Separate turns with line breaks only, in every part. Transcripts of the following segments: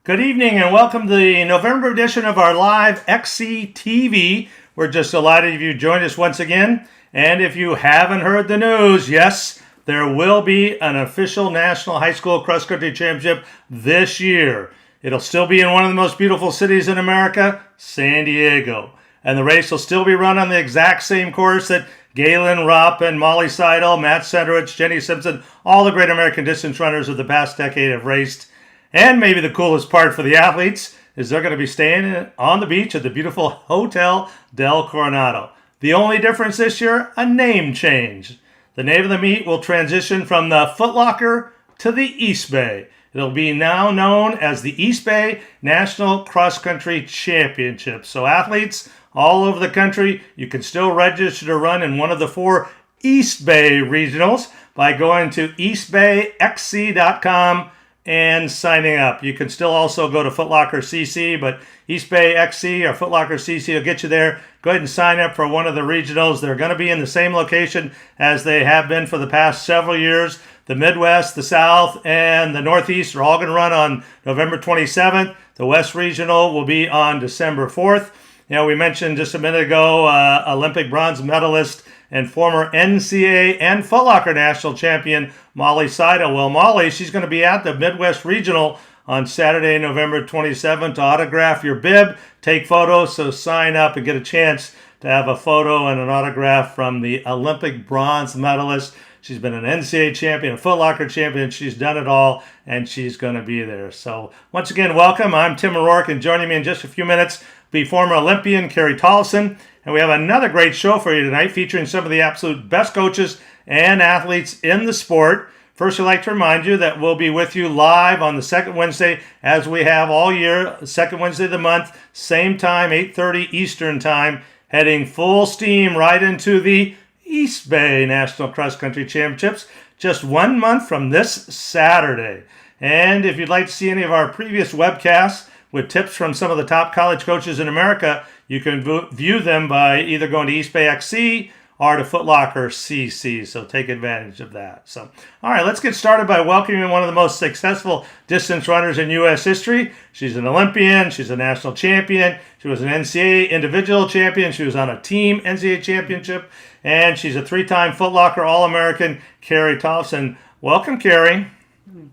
Good evening and welcome to the November edition of our live XC TV. We're just delighted you joined us once again. And if you haven't heard the news, yes, there will be an official National High School Cross Country Championship this year. It'll still be in one of the most beautiful cities in America, San Diego. And the race will still be run on the exact same course that Galen Rupp and Molly Seidel, Matt Senderich, Jenny Simpson, all the great American distance runners of the past decade have raced. And maybe the coolest part for the athletes is they're going to be staying on the beach at the beautiful Hotel del Coronado. The only difference this year, a name change. The name of the meet will transition from the Foot Locker to the East Bay. It'll be now known as the East Bay National Cross Country Championship. So athletes all over the country, you can still register to run in one of the 4 East Bay regionals by going to eastbayxc.com and signing up. You can still also go to Foot Locker CC, but East Bay XC or Foot Locker CC will get you there. Go ahead and sign up for one of the regionals. They're going to be in the same location as they have been for the past several years. The Midwest, the South, and the Northeast are all going to run on November 27th. The West Regional will be on December 4th. You know, we mentioned just a minute ago, Olympic bronze medalist and former NCAA and Foot Locker national champion Molly Seidel. Well, Molly, she's going to be at the Midwest Regional on Saturday, November 27th to autograph your bib, take photos, so sign up and get a chance to have a photo and an autograph from the Olympic bronze medalist. She's been an NCAA champion, a Foot Locker champion. She's done it all, and she's going to be there. So once again, welcome. I'm Tim O'Rourke, and joining me in just a few minutes will be former Olympian Carrie Tollefson. And we have another great show for you tonight featuring some of the absolute best coaches and athletes in the sport. First, I'd like to remind you that we'll be with you live on the second Wednesday, as we have all year, second Wednesday of the month, same time, 8:30 Eastern Time, heading full steam right into the East Bay National Cross Country Championships, just 1 month from this Saturday. And if you'd like to see any of our previous webcasts with tips from some of the top college coaches in America, you can view them by either going to East Bay XC or to Foot Locker CC, so take advantage of that. So, all right, let's get started by welcoming one of the most successful distance runners in U.S. history. She's an Olympian. She's a national champion. She was an NCAA individual champion. She was on a team NCAA championship, and she's a 3-time Foot Locker All-American, Carrie Tollefson. Welcome, Carrie.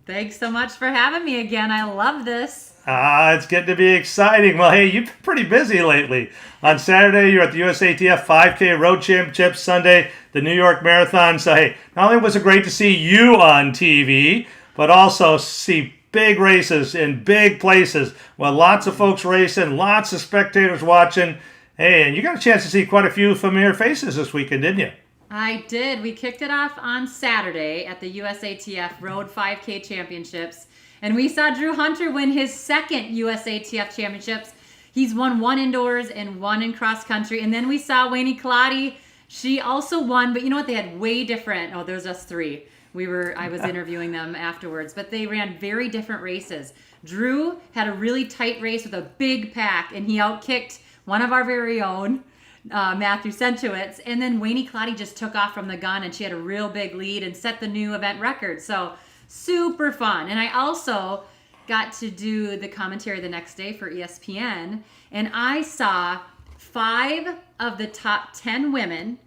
Thanks so much for having me again. I love this.
It's getting to be exciting. Well, hey, you've been pretty busy lately. On Saturday, you're at the USATF 5K Road Championships. Sunday, the New York Marathon. So, hey, not only was it great to see you on TV, but also see big races in big places with lots of folks racing, lots of spectators watching. Hey, and you got a chance to see quite a few familiar faces this weekend, didn't you?
I did. We kicked it off on Saturday at the USATF Road 5K Championships. And we saw Drew Hunter win his second USATF Championships. He's won 1 indoors and 1 in cross country. And then we saw Wayne Claudy. She also won, but you know what? They had way different. Oh, there's us 3. I was interviewing them afterwards, but they ran very different races. Drew had a really tight race with a big pack, and he outkicked one of our very own, Matthew Senchowitz. And then Wayne Claudy just took off from the gun, and she had a real big lead and set the new event record. So super fun. And I also got to do the commentary the next day for ESPN, and I saw 5 of the top 10 women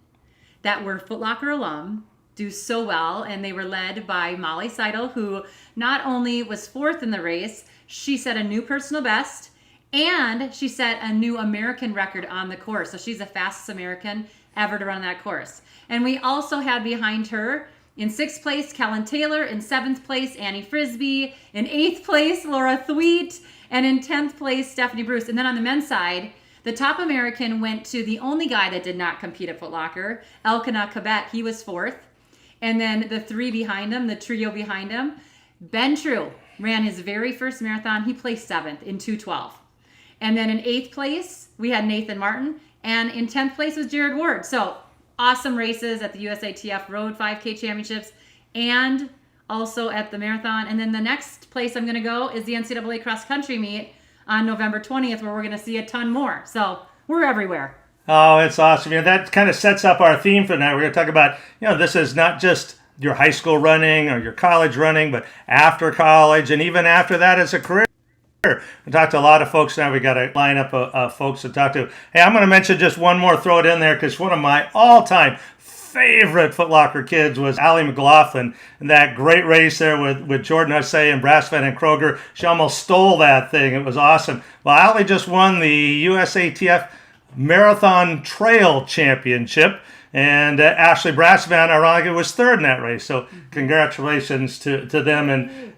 that were Foot Locker alum do so well, and they were led by Molly Seidel, who not only was 4th in the race, she set a new personal best, and she set a new American record on the course. So she's the fastest American ever to run that course. And we also had behind her in 6th place, Kellen Taylor. In 7th place, Annie Frisbee. In 8th place, Laura Thweet. And in 10th place, Stephanie Bruce. And then on the men's side, the top American went to the only guy that did not compete at Foot Locker, Elkanah Kabet. He was 4th. And then the 3 behind him, the trio behind him, Ben True ran his very first marathon. He placed 7th in 2:12. And then in 8th place, we had Nathan Martin. And in 10th place was Jared Ward. So awesome races at the USATF Road 5K Championships and also at the marathon. And then the next place I'm going to go is the NCAA cross country meet on November 20th, where we're going to see a ton more. So we're everywhere.
Oh, it's awesome. You know, that kind of sets up our theme for tonight. We're going to talk about, this is not just your high school running or your college running, but after college and even after that as a career. We talked to a lot of folks now. We got a lineup of folks to talk to. Hey, I'm going to mention just one more, throw it in there, because one of my all-time favorite Foot Locker kids was Allie McLaughlin. And that great race there with Jordan Hussey and Brassfeld and Kroger. She almost stole that thing. It was awesome. Well, Allie just won the USATF Marathon Trail Championship. And Ashley Brassvan, ironically, was third in that race. So congratulations to them.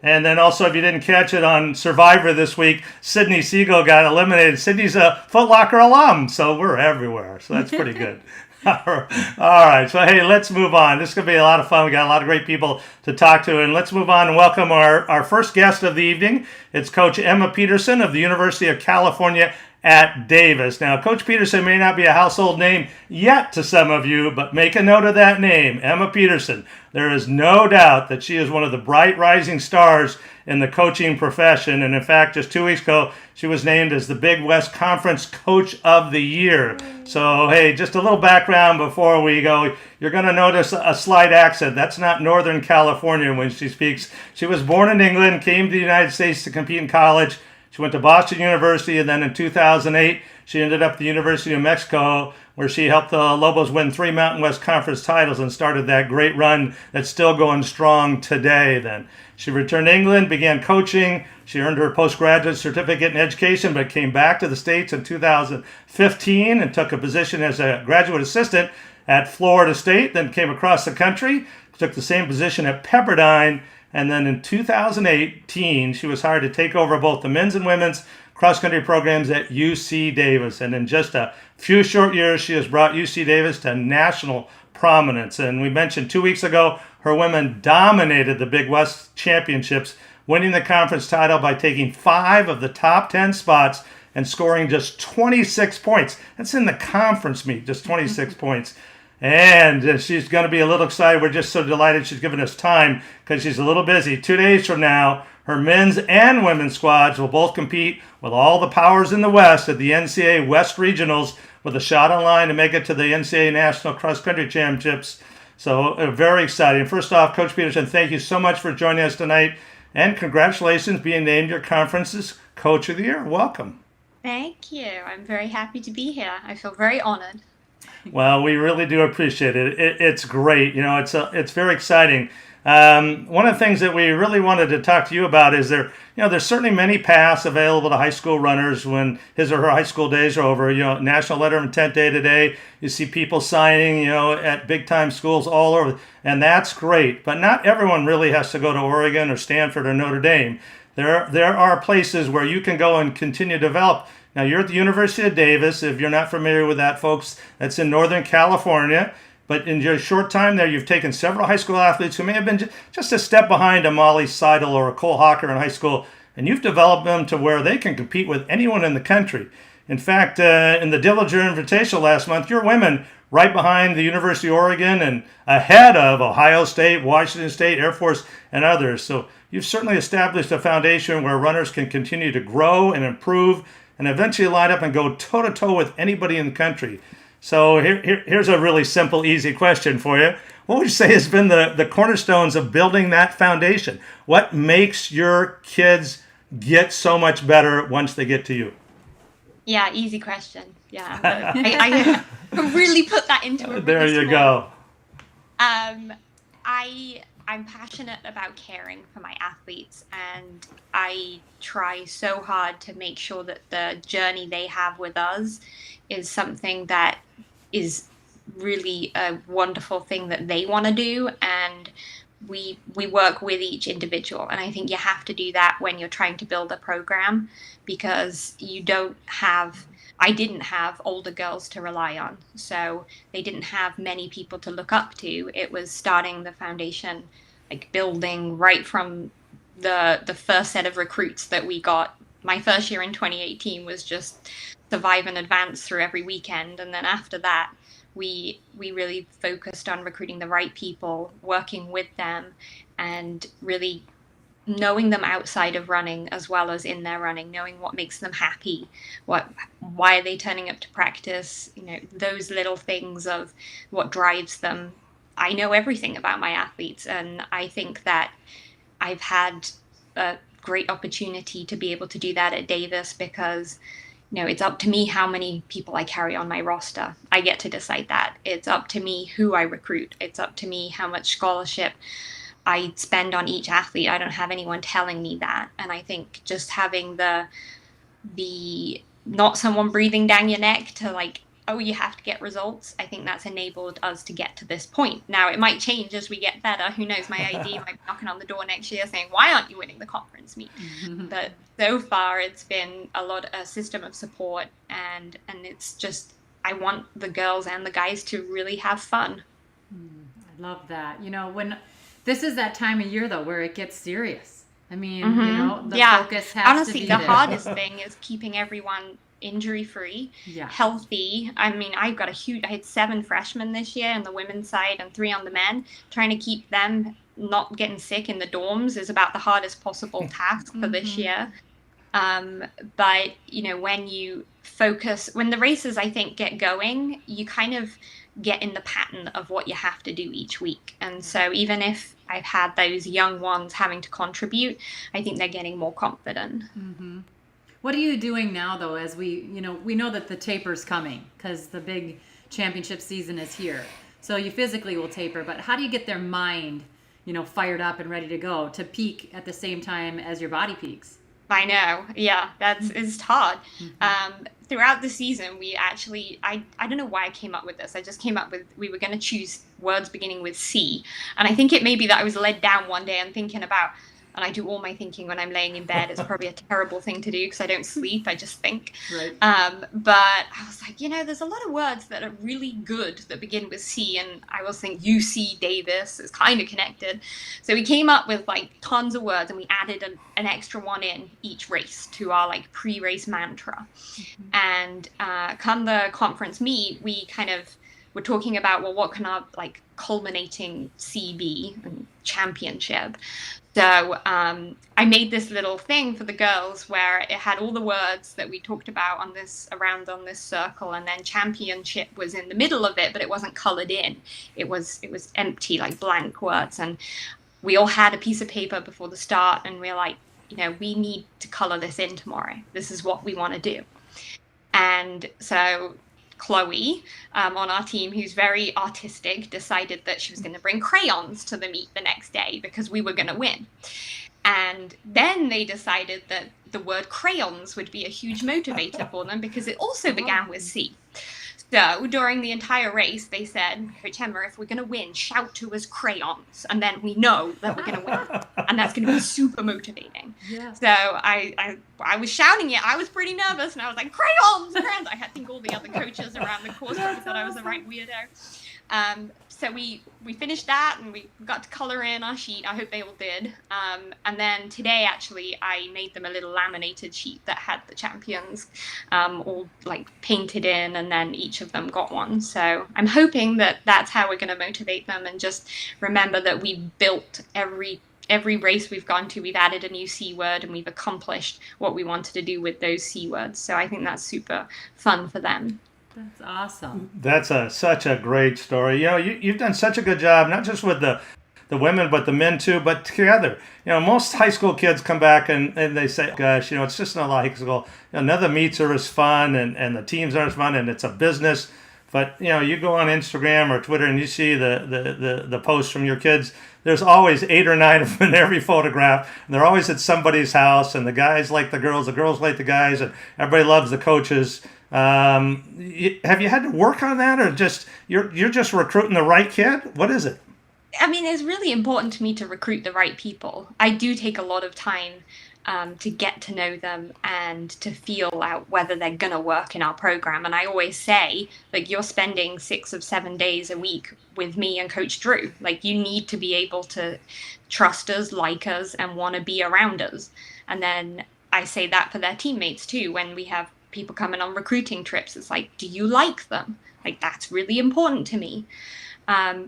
And then also, if you didn't catch it on Survivor this week, Sydney Siegel got eliminated. Sydney's a Foot Locker alum, so we're everywhere. So that's pretty good. All right. So, hey, let's move on. This is going to be a lot of fun. We got a lot of great people to talk to. And let's move on and welcome our first guest of the evening. It's Coach Emma Peterson of the University of California at Davis. Now, Coach Peterson may not be a household name yet to some of you, but make a note of that name, Emma Peterson. There is no doubt that she is one of the bright rising stars in the coaching profession. And in fact, just 2 weeks ago, she was named as the Big West Conference Coach of the Year. So, hey, just a little background before we go. You're going to notice a slight accent. That's not Northern California when she speaks. She was born in England, came to the United States to compete in college. She went to Boston University, and then in 2008, she ended up at the University of Mexico, where she helped the Lobos win 3 Mountain West Conference titles and started that great run that's still going strong today. Then she returned to England, began coaching. She earned her postgraduate certificate in education, but came back to the States in 2015 and took a position as a graduate assistant at Florida State, then came across the country, took the same position at Pepperdine. And then in 2018, she was hired to take over both the men's and women's cross-country programs at UC Davis. And in just a few short years, she has brought UC Davis to national prominence. And we mentioned 2 weeks ago, her women dominated the Big West Championships, winning the conference title by taking 5 of the top 10 spots and scoring just 26 points. That's in the conference meet, just 26 points. And she's going to be a little excited. We're just so delighted she's given us time because she's a little busy. 2 days from now, her men's and women's squads will both compete with all the powers in the West at the NCAA West Regionals with a shot on line to make it to the NCAA National Cross Country Championships. So very exciting. First off, Coach Peterson, thank you so much for joining us tonight. And congratulations being named your conference's Coach of the Year. Welcome.
Thank you. I'm very happy to be here. I feel very honored.
Well, we really do appreciate it. It's great. You know, it's very exciting. One of the things that we really wanted to talk to you about is there's certainly many paths available to high school runners when his or her high school days are over. You know, National Letter of Intent Day today. You see people signing, at big time schools all over, and that's great. But not everyone really has to go to Oregon or Stanford or Notre Dame. There are places where you can go and continue to develop. Now, you're at the University of Davis. If you're not familiar with that, folks, that's in Northern California. But in your short time there, you've taken several high school athletes who may have been just a step behind a Molly Seidel or a Cole Hawker in high school, and you've developed them to where they can compete with anyone in the country. In fact, in the Dillinger Invitational last month, your women right behind the University of Oregon and ahead of Ohio State, Washington State, Air Force, and others. So you've certainly established a foundation where runners can continue to grow and improve and eventually line up and go toe-to-toe with anybody in the country. So here's a really simple, easy question for you. What would you say has been the cornerstones of building that foundation? What makes your kids get so much better once they get to you?
Yeah, easy question. Yeah, I really put that into a
There
really
you
small.
go.
I'm passionate about caring for my athletes, and I try so hard to make sure that the journey they have with us is something that is really a wonderful thing that they want to do, and we work with each individual. And I think you have to do that when you're trying to build a program, because I didn't have older girls to rely on, so they didn't have many people to look up to. It was starting the foundation, like building right from the first set of recruits that we got. My first year in 2018 was just survive and advance through every weekend, and then after that, we really focused on recruiting the right people, working with them, and really knowing them outside of running as well as in their running, knowing what makes them happy, why are they turning up to practice, those little things of what drives them. I know everything about my athletes, and I think that I've had a great opportunity to be able to do that at Davis because, it's up to me how many people I carry on my roster. I get to decide that. It's up to me who I recruit. It's up to me how much scholarship I spend on each athlete. I don't have anyone telling me that. And I think just having the not someone breathing down your neck to like, oh, you have to get results. I think that's enabled us to get to this point. Now, it might change as we get better. Who knows? My AD might be knocking on the door next year saying, why aren't you winning the conference meet? But so far, it's been a system of support. And it's just, I want the girls and the guys to really have fun.
I love that. When this is that time of year, though, where it gets serious. I mean, the focus has
Honestly,
to be
the
there.
hardest thing is keeping everyone injury-free, healthy. I mean, I had 7 freshmen this year on the women's side and 3 on the men. Trying to keep them not getting sick in the dorms is about the hardest possible task for this year. But, when you focus, when the races, I think, get going, you kind of get in the pattern of what you have to do each week. And so even if I've had those young ones having to contribute, I think they're getting more confident.
What are you doing now, though, as we know that the taper's coming because the big championship season is here. So you physically will taper, but how do you get their mind, fired up and ready to go to peak at the same time as your body peaks?
I know. Yeah, it's hard. Throughout the season, we actually, I don't know why I came up with this. I just came up with, we were going to choose words beginning with C. And I think it may be that I was led down one day and thinking about, and I do all my thinking when I'm laying in bed. It's probably a terrible thing to do because I don't sleep. I just think.
Right.
But I was like, there's a lot of words that are really good that begin with C. And I was thinking UC Davis is kind of connected. So we came up with like tons of words and we added an extra one in each race to our like pre-race mantra. And come the conference meet, we kind of were talking about, well, what can our like culminating C be and championship? So I made this little thing for the girls where it had all the words that we talked about on this circle, and then championship was in the middle of it, but it wasn't colored in. It was empty, like blank words. And we all had a piece of paper before the start, and we were like, we need to color this in tomorrow. This is what we want to do. And so Chloe on our team, who's very artistic, decided that she was going to bring crayons to the meet the next day because we were going to win. And then they decided that the word crayons would be a huge motivator for them because it also began with C. So during the entire race, they said, Coach Emma, if we're going to win, shout to us crayons. And then we know that we're going to win. And that's going to be super motivating. Yeah. So I was shouting it. I was pretty nervous. And I was like, crayons, crayons. I think all the other coaches around the course probably thought I was the right weirdo. So we finished that and we got to color in our sheet. I hope they all did. And then today, actually, I made them a little laminated sheet that had the champions all like painted in, and then each of them got one. So I'm hoping that that's how we're going to motivate them, and just remember that we've built every race we've gone to, we've added a new C word and we've accomplished what we wanted to do with those C words. So I think that's super fun for them.
That's awesome.
That's such a great story. You've done such a good job, not just with the women, but the men too, but together. Most high school kids come back and they say, gosh, it's just not like high school. None of the meets are as fun and the teams aren't as fun and it's a business. But, you go on Instagram or Twitter and you see the posts from your kids. There's always 8 or 9 of them in every photograph. And they're always at somebody's house, and the guys like the girls like the guys, and everybody loves the coaches. Have you had to work on that, or just you're just recruiting the right kid? What is it?
I mean, it's really important to me to recruit the right people. I do take a lot of time to get to know them and to feel out whether they're going to work in our program. And I always say, like, you're spending 6 or 7 days a week with me and Coach Drew. Like, you need to be able to trust us, like us, and want to be around us. And then I say that for their teammates too. When we have people coming on recruiting trips, it's like, do you like them? Like, that's really important to me.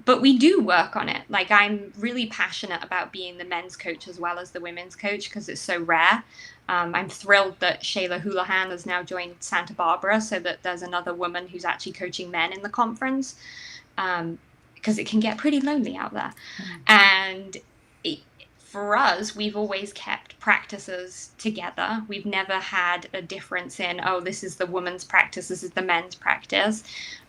But we do work on it. Like, I'm really passionate about being the men's coach as well as the women's coach because it's so rare. I'm thrilled that Shayla Houlihan has now joined Santa Barbara, so that there's another woman who's actually coaching men in the conference, because it can get pretty lonely out there. And for us, we've always kept practices together. We've never had a difference in, oh, this is the women's practice, this is the men's practice.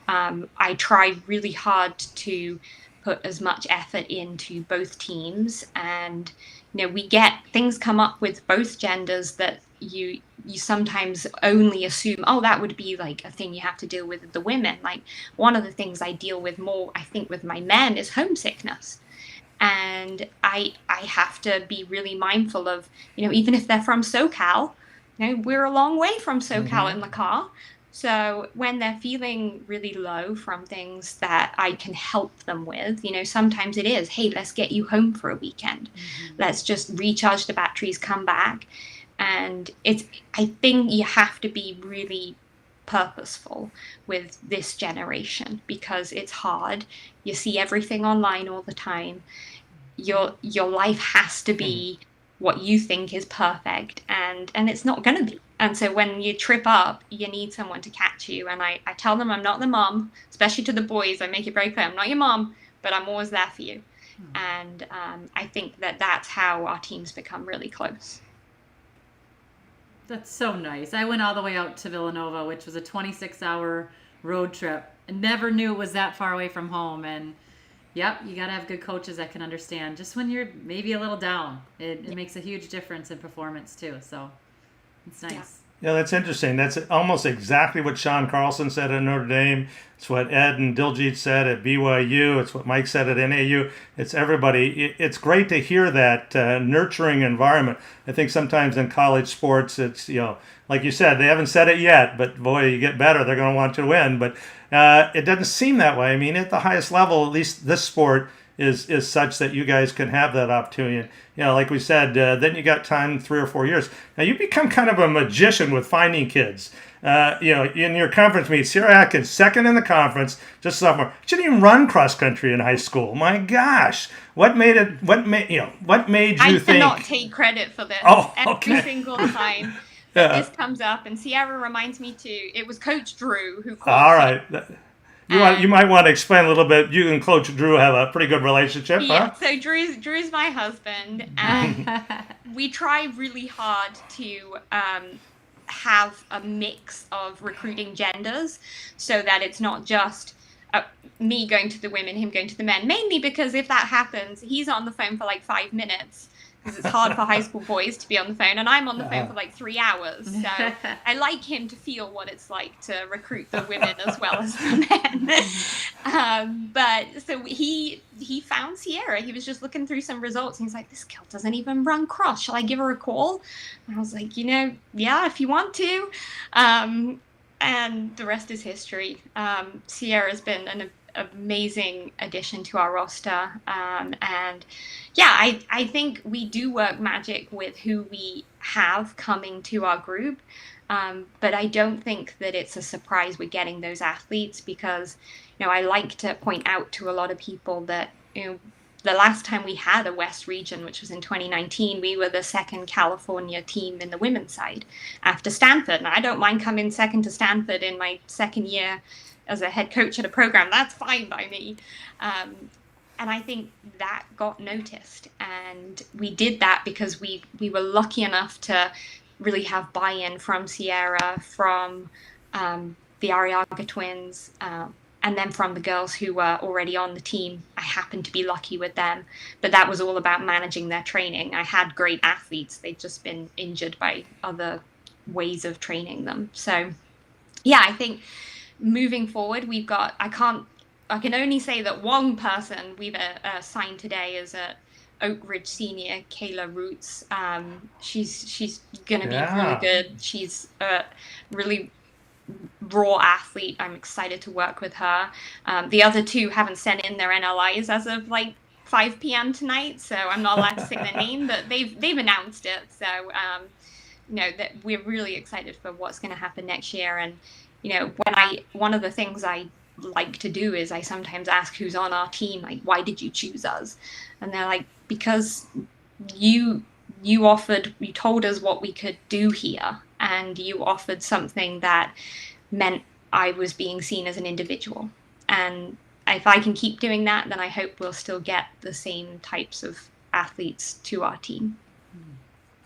I try really hard to put as much effort into both teams, and we get things come up with both genders that you sometimes only assume, oh, that would be like a thing you have to deal with the women. Like, one of the things I deal with more, I think, with my men is homesickness. And I have to be really mindful of, even if they're from SoCal, we're a long way from SoCal in the car. So when they're feeling really low from things that I can help them with, sometimes it is, hey, let's get you home for a weekend. Let's just recharge the batteries, come back. And I think you have to be really purposeful with this generation, because it's hard. You see everything online all the time. Your life has to be what you think is perfect, and it's not going to be. And so when you trip up, you need someone to catch you. And I tell them I'm not the mom, especially to the boys. I make it very clear, I'm not your mom, but I'm always there for you. And I think that's how our teams become really close.
That's so nice. I went all the way out to Villanova, which was a 26-hour road trip, and never knew it was that far away from home. And yep, you got to have good coaches that can understand just when you're maybe a little down. It makes a huge difference in performance too. So it's nice.
Yeah, that's interesting. That's almost exactly what Sean Carlson said at Notre Dame. It's what Ed and Diljit said at BYU. It's what Mike said at NAU. It's everybody. It's great to hear that nurturing environment. I think sometimes in college sports, it's, like you said, they haven't said it yet, but boy, you get better, they're going to want to win. But it doesn't seem that way. I mean, at the highest level, at least this sport is such that you guys can have that opportunity. And, like we said, then you got time, 3 or 4 years. Now you become kind of a magician with finding kids. In your conference meet, Sierra Atkins, second in the conference, just sophomore. She didn't even run cross country in high school. My gosh, what made you think?
I cannot take credit for this. Every single time this comes up, and Sierra reminds me too. It was Coach Drew who called.
All right. You might want to explain a little bit. You and Coach Drew have a pretty good relationship,
yeah,
huh?
So Drew's my husband, and we try really hard to have a mix of recruiting genders, so that it's not just me going to the women, him going to the men. Mainly because if that happens, he's on the phone for like 5 minutes, because it's hard for high school boys to be on the phone, and I'm on the phone for like 3 hours. So I like him to feel what it's like to recruit the women as well as the men. But so he found Sierra. He was just looking through some results, and he's like, this girl doesn't even run cross. Shall I give her a call? And I was like, yeah, if you want to. And the rest is history. Sierra's been an amazing addition to our roster. And yeah, I think we do work magic with who we have coming to our group. But I don't think that it's a surprise we're getting those athletes, because, I like to point out to a lot of people that, the last time we had a West region, which was in 2019, we were the second California team in the women's side after Stanford. And I don't mind coming second to Stanford in my second year as a head coach at a program. That's fine by me. And I think that got noticed. And we did that because we were lucky enough to really have buy-in from Sierra, from the Arriaga twins, and then from the girls who were already on the team. I happened to be lucky with them. But that was all about managing their training. I had great athletes. They'd just been injured by other ways of training them. So, yeah, I think moving forward, we've got, I can only say that one person we've signed today is a Oak Ridge senior, Kayla Roots. She's going to be really good. She's a really raw athlete. I'm excited to work with her. The other two haven't sent in their NLIs as of like 5 p.m. tonight, so I'm not allowed to say their name, but they've announced it. So, that we're really excited for what's going to happen next year. And, one of the things I like to do is I sometimes ask who's on our team, like, why did you choose us? And they're like, because you told us what we could do here, and you offered something that meant I was being seen as an individual. And if I can keep doing that, then I hope we'll still get the same types of athletes to our team.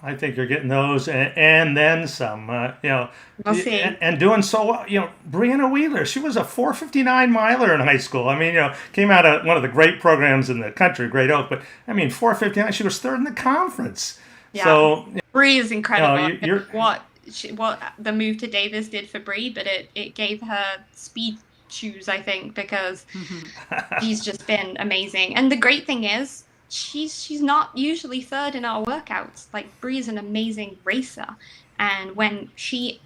I think you're getting those and then some,
We'll see.
and doing so well. Brianna Wheeler, she was a 4:59 miler in high school. I mean, came out of one of the great programs in the country, Great Oak, but I mean, 4:59, she was third in the conference.
Yeah.
So
Bree is incredible.
you're,
What the move to Davis did for Bree, but it gave her speed shoes, I think, because she's just been amazing. And the great thing is, she's not usually third in our workouts. Like, Bree's an amazing racer, and when she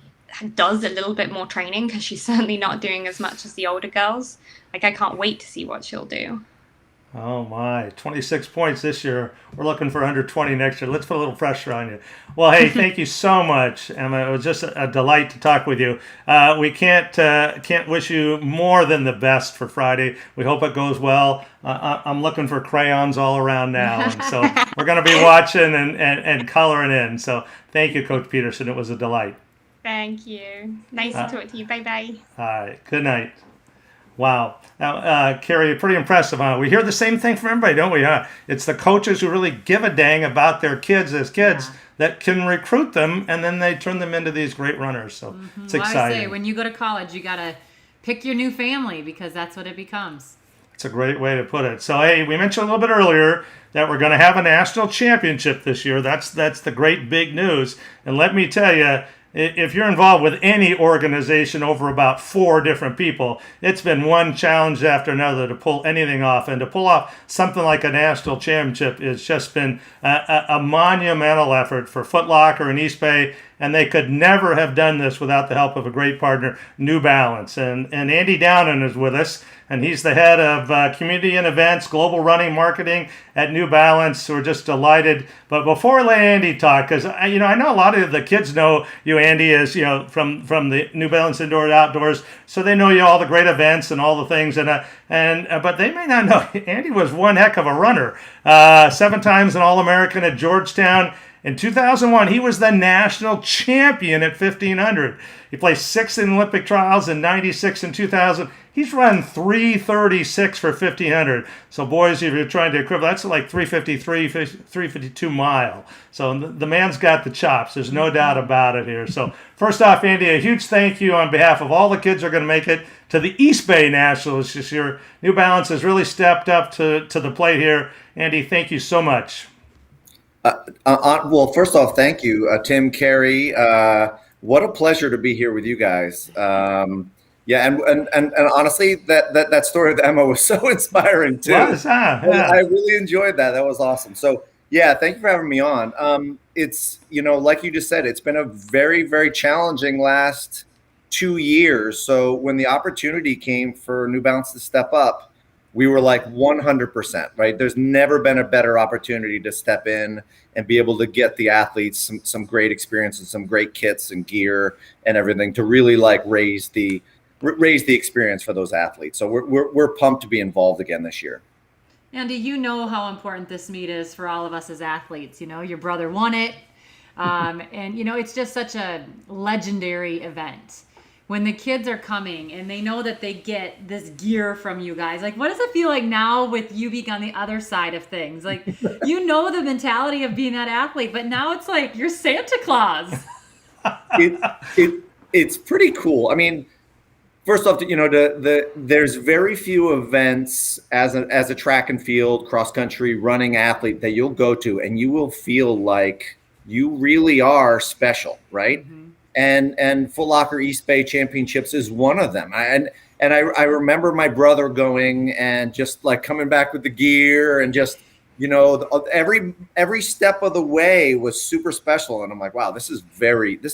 does a little bit more training, because she's certainly not doing as much as the older girls, like, I can't wait to see what she'll do.
Oh my, 26 points this year. We're looking for under 20 next year. Let's put a little pressure on you. Well, hey, thank you so much, Emma. It was just a delight to talk with you. We can't wish you more than the best for Friday. We hope it goes well. I'm looking for crayons all around now, and so we're going to be watching and coloring in. So thank you, Coach Peterson. It was a delight.
Thank you. Nice to talk to you. Bye-bye.
All right. Good night. Wow. Now, Carrie, pretty impressive, huh? We hear the same thing from everybody, don't we, huh? It's the coaches who really give a dang about their kids as kids that can recruit them, and then they turn them into these great runners. So it's exciting.
I say, when you go to college, you got to pick your new family, because that's what it becomes.
It's a great way to put it. So, hey, we mentioned a little bit earlier that we're going to have a national championship this year. That's the great big news. And let me tell you, if you're involved with any organization over about 4 different people, it's been one challenge after another to pull anything off. And to pull off something like a national championship has just been a monumental effort for Foot Locker and East Bay. And they could never have done this without the help of a great partner, New Balance. And Andy Downen is with us, and he's the head of community and events, global running marketing at New Balance. We're just delighted. But before I let Andy talk, because I know a lot of the kids know you, Andy, as from the New Balance Indoor Outdoors, so they know you all the great events and all the things. But they may not know Andy was one heck of a runner. 7 times an All-American at Georgetown. In 2001, he was the national champion at 1,500. He placed 6th in Olympic trials and 96 in 2000. He's run 3:36 for 1,500. So, boys, if you're trying to equivalent, that's like 3:53, 3:52 mile. So the man's got the chops. There's no doubt about it here. So, first off, Andy, a huge thank you on behalf of all the kids who are going to make it to the East Bay Nationals this year. New Balance has really stepped up to the plate here. Andy, thank you so much.
Well, first off, thank you, Tim, Carrie. What a pleasure to be here with you guys. And honestly, that story of Emma was so inspiring too.
Was, huh? Yeah.
I really enjoyed that. That was awesome. So yeah, thank you for having me on. It's like you just said, it's been a very, very challenging last 2 years. So when the opportunity came for New Balance to step up, we were like 100%, right? There's never been a better opportunity to step in and be able to get the athletes some great experience and some great kits and gear and everything to really like raise the experience for those athletes. So we're pumped to be involved again this year.
Andy, you know how important this meet is for all of us as athletes. Your brother won it. And it's just such a legendary event. When the kids are coming and they know that they get this gear from you guys, like, what does it feel like now with you being on the other side of things? Like, the mentality of being that athlete, but now it's like you're Santa Claus.
It's pretty cool. I mean, first off, there's very few events as a track and field, cross country running athlete that you'll go to and you will feel like you really are special, right? Mm-hmm. And Foot Locker East Bay Championships is one of them. I remember my brother going and just like coming back with the gear and just, every step of the way was super special. And I'm like, wow, this is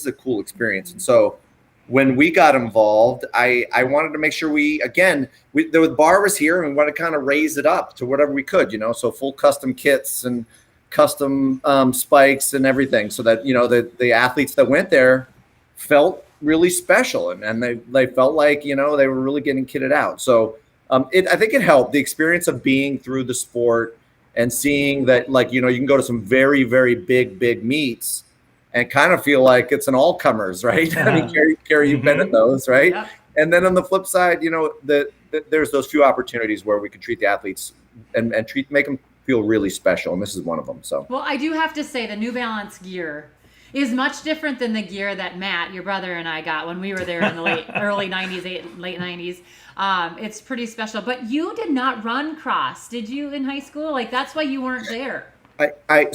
a cool experience. And so when we got involved, I wanted to make sure the bar was here and we wanted to kind of raise it up to whatever we could, so full custom kits and custom spikes and everything so that, the athletes that went there felt really special and they felt like, they were really getting kitted out. So I think it helped the experience of being through the sport and seeing that, like, you can go to some very, very big meets and kind of feel like it's an all-comers, right? Yeah. I mean, Carrie, you've been at those, right? Yeah. And then on the flip side, there's those few opportunities where we can treat the athletes and make them feel really special, and this is one of them. So
Well, I do have to say the New Balance gear is much different than the gear that Matt, your brother, and I got when we were there in the early 90s, late 90s. It's pretty special. But you did not run cross, did you, in high school? Like, that's why you weren't there.
I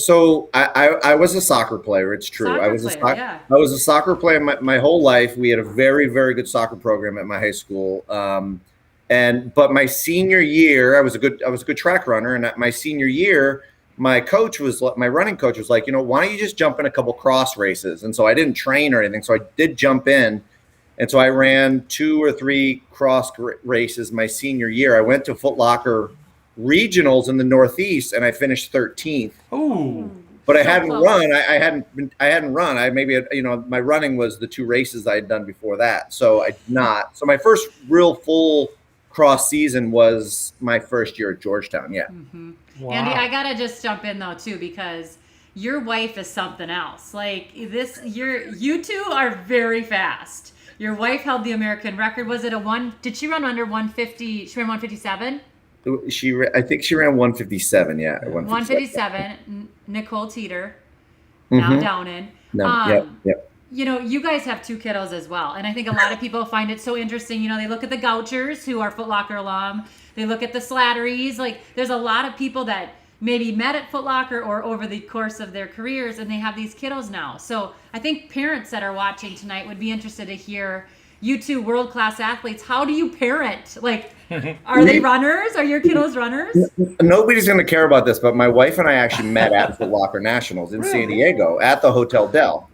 was a soccer player. It's true. I was a soccer player my whole life. We had a very, very good soccer program at my high school. But my senior year, I was a good track runner. And at my senior year, my running coach was like, why don't you just jump in a couple cross races? And so I didn't train or anything. So I did jump in. And so I ran 2 or 3 cross races my senior year. I went to Foot Locker regionals in the Northeast, and I finished 13th.
Ooh.
But I hadn't run. I hadn't run. My running was the 2 races I had done before that. So I did not. So my first real full cross season was my first year at Georgetown. Yeah.
Mm-hmm.
Wow.
Andy, I gotta just jump in though too, because your wife is something else. Like you two are very fast. Your wife held the American record. Was it did she run under 150? She ran 157?
I think she ran 157. Yeah.
157. Nicole Teeter, now down in.
Yep.
You guys have 2 kiddos as well. And I think a lot of people find it so interesting. They look at the Gouchers, who are Foot Locker alum. They look at the Slatteries. Like, there's a lot of people that maybe met at Foot Locker or over the course of their careers, and they have these kiddos now. So I think parents that are watching tonight would be interested to hear, you two world-class athletes, how do you parent? Like, are they runners? Are your kiddos runners?
Nobody's going to care about this, but my wife and I actually met at Foot Locker Nationals in San Diego at the Hotel Del.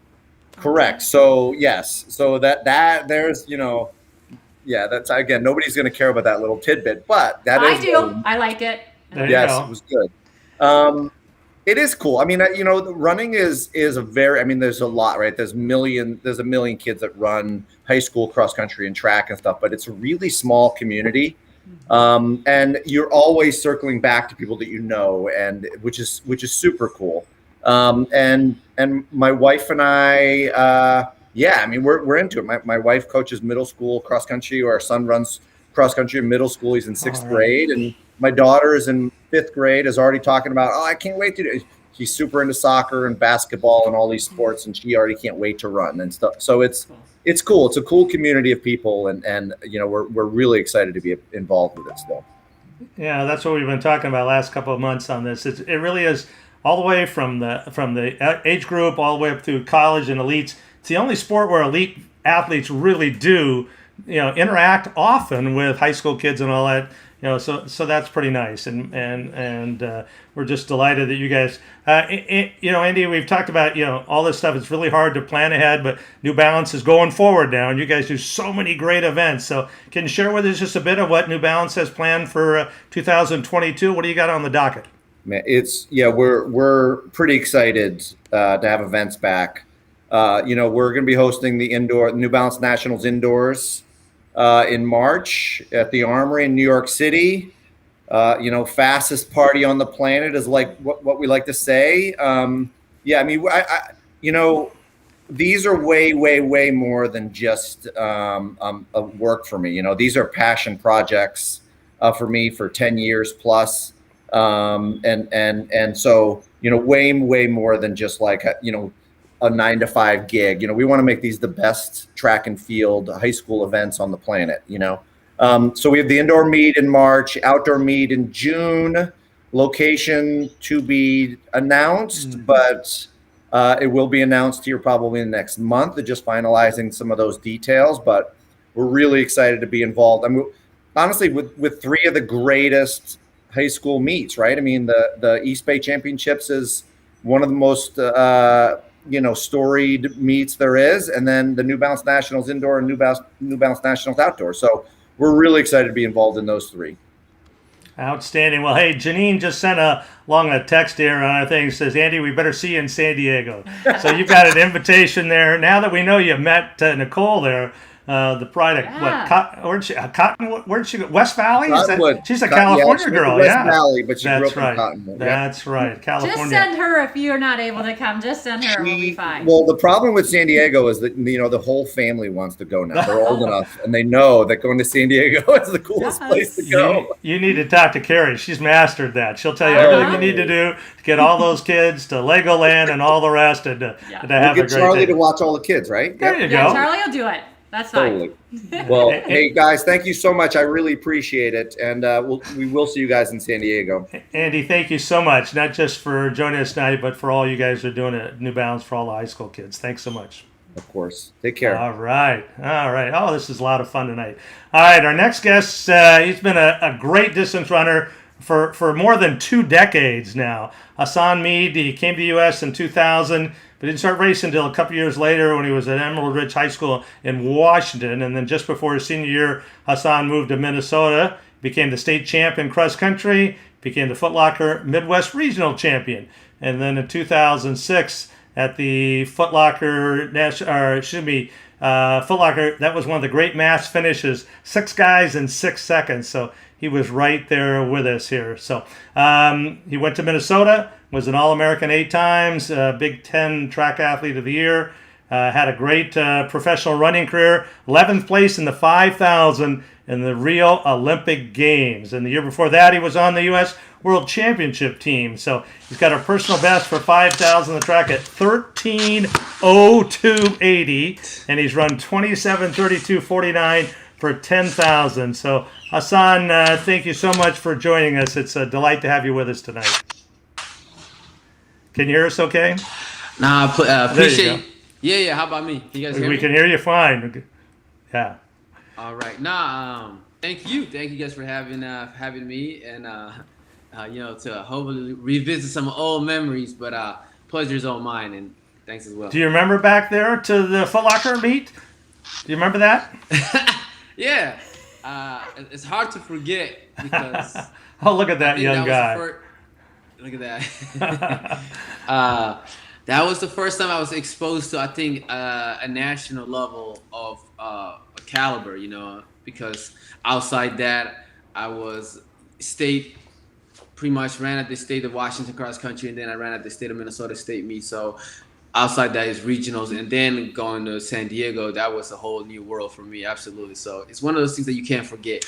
Correct. So, yes. So that there's, that's, again, nobody's going to care about that little tidbit, but that is.
I do. I like it.
Yes, it was good. It is cool. I mean, running is a very, there's a lot, right? There's a million kids that run high school cross country and track and stuff, but it's a really small community. And you're always circling back to people that and which is super cool. And my wife and I, we're into it. My wife coaches middle school cross country. Our son runs cross country in middle school. He's in 6th grade, and my daughter is in 5th grade, is already talking about, I can't wait to do it. She's super into soccer and basketball and all these sports, and she already can't wait to run and stuff. So it's cool. It's a cool community of people, and we're really excited to be involved with it still.
Yeah, that's what we've been talking about last couple of months on this. It really is all the way from the age group all the way up through college and elites. It's the only sport where elite athletes really do interact often with high school kids and all that. So that's pretty nice, and we're just delighted that you guys, Andy, we've talked about all this stuff. It's really hard to plan ahead, but New Balance is going forward now, and you guys do so many great events. So can you share with us just a bit of what New Balance has planned for 2022? What do you got on the docket?
Man, we're pretty excited to have events back. We're going to be hosting the New Balance Nationals indoors. In March at the Armory in New York City. Fastest party on the planet is like what we like to say. These are way more than just a work for me. These are passion projects for me for 10 years plus. And so, way more than just like, a 9-to-5 gig. We want to make these the best track and field high school events on the planet, So we have the indoor meet in March, outdoor meet in June, location to be announced, but it will be announced here probably in the next month. They're just finalizing some of those details, but we're really excited to be involved. Honestly, with 3 of the greatest high school meets, right? The East Bay Championships is one of the most storied meets there is, and then the New Balance Nationals indoor and New Balance Nationals outdoor. So we're really excited to be involved in those 3.
Outstanding. Well, hey, Janine just sent along a text here on our thing. Says, Andy, we better see you in San Diego. So you've got an invitation there. Now that we know you met Nicole there, the pride of
Yeah.
where'd she Cottonwood? Where'd she go? West Valley? Is that,
Cottonwood.
she's a
Yeah,
California
she went to
girl.
West
Yeah,
Valley, but she grew
that's
up in
right.
Cottonwood. Yeah.
That's right. California.
Just send her if you're not able to come. Just send her. We'll be fine.
Well, the problem with San Diego is that the whole family wants to go now. They're old enough, and they know that going to San Diego is the coolest place to go.
You need to talk to Carrie. She's mastered that. She'll tell you everything you need to do to get all those kids to Legoland and all the rest, and to have
We'll
a
get
great
Charlie
day.
to watch all the kids, right?
There you
Yeah,
go.
Charlie will do it. That's fine.
Totally. Well, hey guys, thank you so much. I really appreciate it, and we will see you guys in San Diego.
Andy, thank you so much, not just for joining us tonight, but for all you guys are doing at New Balance for all the high school kids. Thanks so much.
Of course. Take care.
All right. Oh, this is a lot of fun tonight. All right, our next guest, he's been a great distance runner for more than 2 decades now. Hassan Mead, he came to the U.S. in 2000, but didn't start racing until a couple years later when he was at Emerald Ridge High School in Washington. And then just before his senior year, Hassan moved to Minnesota, became the state champ in cross country, became the Foot Locker Midwest Regional Champion. And then in 2006, at the Foot Locker, Foot Locker, that was one of the great mass finishes, 6 guys in 6 seconds. So he was right there with us here. So he went to Minnesota, was an All-American 8 times, Big Ten Track Athlete of the Year, had a great professional running career, 11th place in the 5,000 in the Rio Olympic Games. And the year before that, he was on the U.S. World Championship team. So he's got a personal best for 5,000 the track at 13:02:80, and he's run 27:32:49 for 10,000. So Hassan, thank you so much for joining us. It's a delight to have you with us tonight. Can you hear us okay?
Nah, appreciate.
go.
Yeah. How about me? Can you guys hear
We
me?
can hear you fine. Yeah.
All right. Thank you guys for having me, and to hopefully revisit some old memories. But pleasure's all mine, and thanks as well.
Do you remember back there to the Foot Locker meet? Do you remember that?
Yeah. It's hard to forget because.
Oh, look at that young guy.
Look at that. That was the first time I was exposed to, I think, a national level of caliber, because outside that, I was pretty much ran at the state of Washington cross country, and then I ran at the state of Minnesota state meet. So outside that is regionals, and then going to San Diego, that was a whole new world for me, absolutely. So it's one of those things that you can't forget.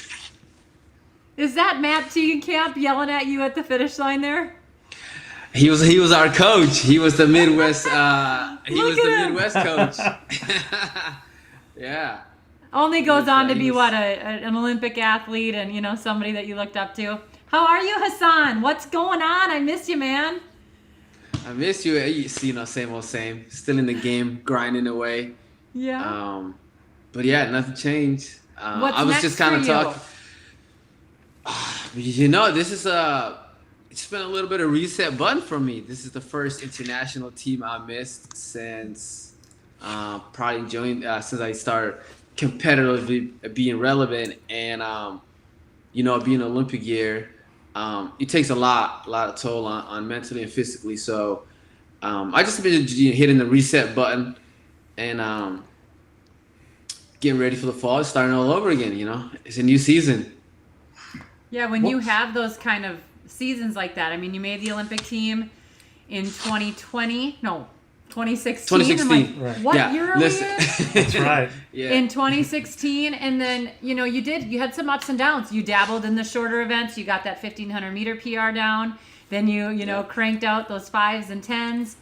Is that Matt Tegenkamp yelling at you at the finish line there?
He was our coach. He was the Midwest. Midwest coach. Yeah.
Only goes on to be an Olympic athlete and somebody that you looked up to. How are you, Hassan? What's going on? I miss you, man.
I miss you. Same old same. Still in the game, grinding away.
Yeah.
But yeah, nothing changed.
What's
I was
next
just kind of
for you?
talking. This is it's been a little bit of reset button for me. This is the first international team I missed since since I started competitively being relevant, and being an Olympic year, it takes a lot of toll on mentally and physically. So I just been hitting the reset button and getting ready for the fall, starting all over again. It's a new season.
Yeah, when you have those kind of seasons like that, I mean, you made the Olympic team in 2016.
2016.
I'm like,
Right.
what year are we in?
That's right.
Yeah.
In 2016, and then you had some ups and downs. You dabbled in the shorter events. You got that 1500 meter PR down. Then you cranked out those 5s and 10s.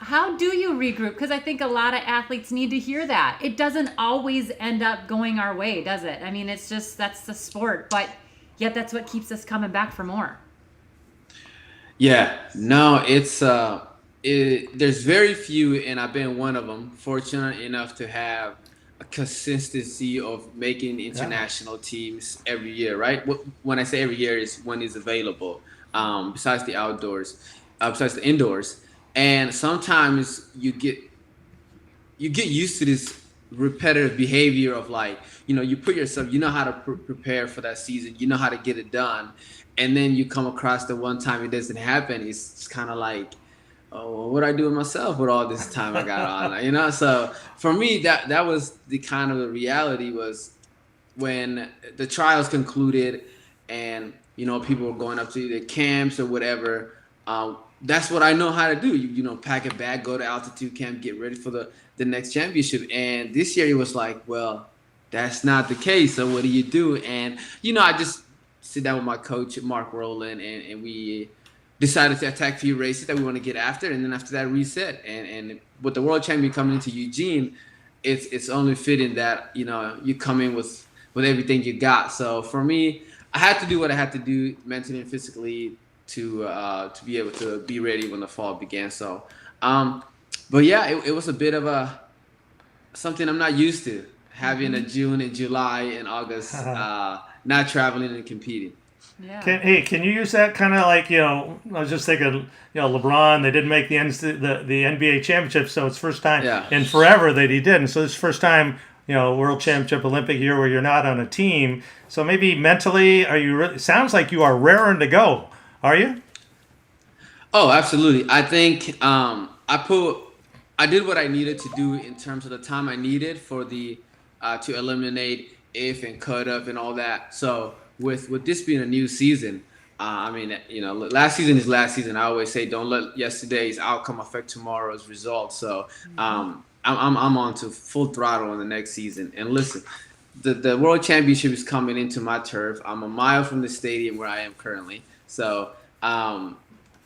How do you regroup? Because I think a lot of athletes need to hear that. It doesn't always end up going our way, does it? I mean, it's just that's the sport, but yet that's what keeps us coming back for more.
Yeah. No, it's there's very few, and I've been one of them, fortunate enough to have a consistency of making international teams every year, right? When I say every year is when it's available, besides the indoors. And sometimes you get used to this repetitive behavior of you put yourself, how to prepare for that season, how to get it done. And then you come across the one time it doesn't happen. It's kind of like, oh, well, what do I do with myself with all this time I got on? You know, so for me, that was the kind of the reality was when the trials concluded, and people were going up to their camps or whatever. That's what I know how to do. You pack a bag, go to altitude camp, get ready for the next championship. And this year it was like, well, that's not the case. So what do you do? And I just sit down with my coach, Mark Rowland, and we decided to attack a few races that we want to get after, and then after that reset. And with the world champion coming into Eugene, it's only fitting that you come in with everything you got. So for me, I had to do what I had to do mentally and physically to be able to be ready when the fall began. So, but yeah, it was a bit of something I'm not used to, having a June and July and August not traveling and competing.
Yeah.
Can you use that kind of like, I was just thinking, LeBron, they didn't make the NBA championship, so it's first time in forever that he didn't. So it's first time, world championship, Olympic year where you're not on a team. So maybe mentally, sounds like you are raring to go. Are you?
Oh, absolutely. I think I did what I needed to do in terms of the time I needed for to eliminate if and cut up and all that. So with this being a new season, last season is last season. I always say don't let yesterday's outcome affect tomorrow's results. So I'm on to full throttle in the next season. And listen, the World Championship is coming into my turf. I'm a mile from the stadium where I am currently. So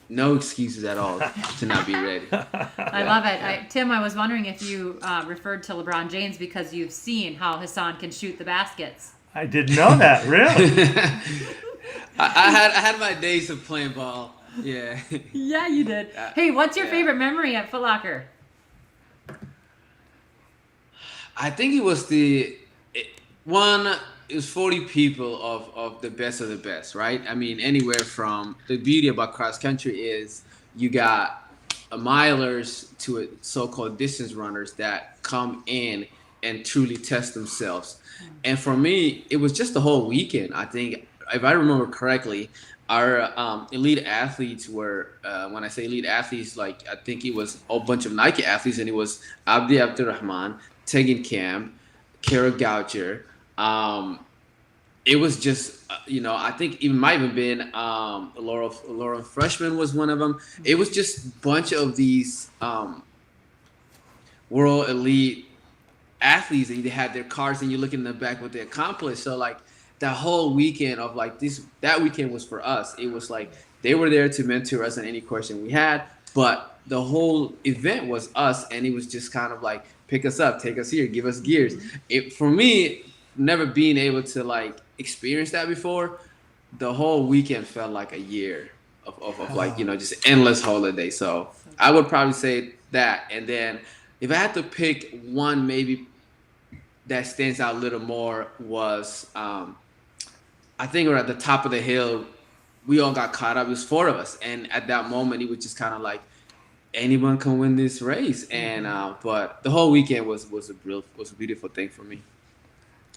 no excuses at all to not be ready.
I love it. Tim, I was wondering if you referred to LeBron James because you've seen how Hassan can shoot the baskets.
I didn't know that, really.
I had my days of playing ball. Yeah.
Yeah, you did. Hey, what's your favorite memory at Foot Locker?
I think it was it was 40 people of the best, right? I mean, anywhere from the beauty about cross country is you got milers to so-called distance runners that come in and truly test themselves. And for me, it was just the whole weekend. I think, if I remember correctly, our elite athletes were, when I say elite athletes, like I think it was a bunch of Nike athletes, and it was Abdi Abdurrahman, Tegan Cam, Kara Goucher. It was just, I think it might have been Laura Freshman was one of them. It was just a bunch of these world elite athletes, and they had their cars, and you look in the back what they accomplished. So like that whole weekend of like that weekend was for us. It was like they were there to mentor us on any question we had, but the whole event was us, and it was just kind of like pick us up, take us here, give us gears. For me, never being able to like experience that before, the whole weekend felt like a year of like, just endless holiday. So I would probably say that. And then if I had to pick one maybe that stands out a little more was, I think we're at the top of the hill. We all got caught up. It was 4 of us. And at that moment, it was just kind of like, anyone can win this race. And but the whole weekend was a beautiful thing for me.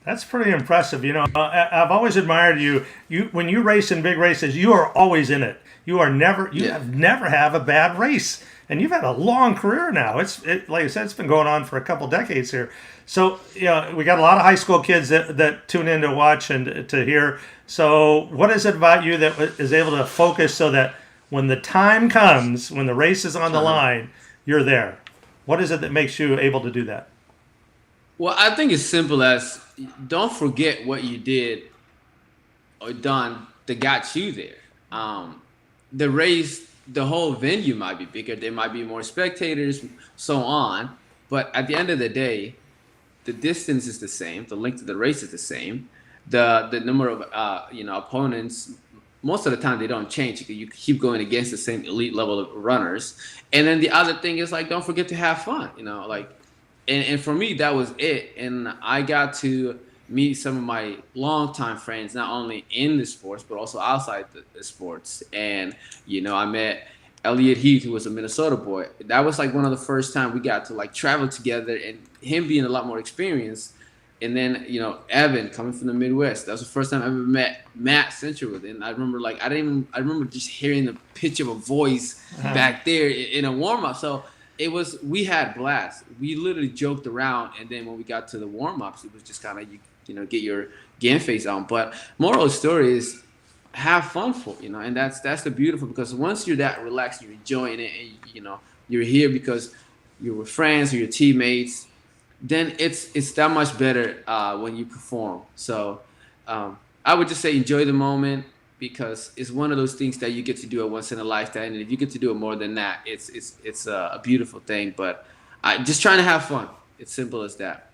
That's pretty impressive. I've always admired you. When you race in big races, you are always in it. You have never have a bad race, and you've had a long career now. Like I said, it's been going on for a couple decades here. So we got a lot of high school kids that tune in to watch and to hear. So what is it about you that is able to focus so that when the time comes, when the race is on the line, you're there? What is it that makes you able to do that?
Well, I think it's simple as don't forget what you did or done that got you there. The race, the whole venue might be bigger. There might be more spectators, so on. But at the end of the day, the distance is the same. The length of the race is the same. The number of opponents, most of the time they don't change. You keep going against the same elite level of runners. And then the other thing is like don't forget to have fun. And for me, that was it. And I got to meet some of my longtime friends, not only in the sports, but also outside the sports. And, I met Elliot Heath, who was a Minnesota boy. That was like one of the first time we got to like travel together, and him being a lot more experienced, And then, Evan coming from the Midwest. That was the first time I ever met Matt Centerwood. And I remember I remember just hearing the pitch of a voice back there in a warm up. So we had blast. We literally joked around. And then when we got to the warm ups, it was just kind of, get your game face on. But moral of the story is have fun and that's the beautiful, because once you're that relaxed, you're enjoying it, and, you're here because you're with friends or your teammates, then it's that much better when you perform. So I would just say enjoy the moment, because it's one of those things that you get to do it once in a lifetime, and if you get to do it more than that, it's a beautiful thing. But just trying to have fun. It's simple as that.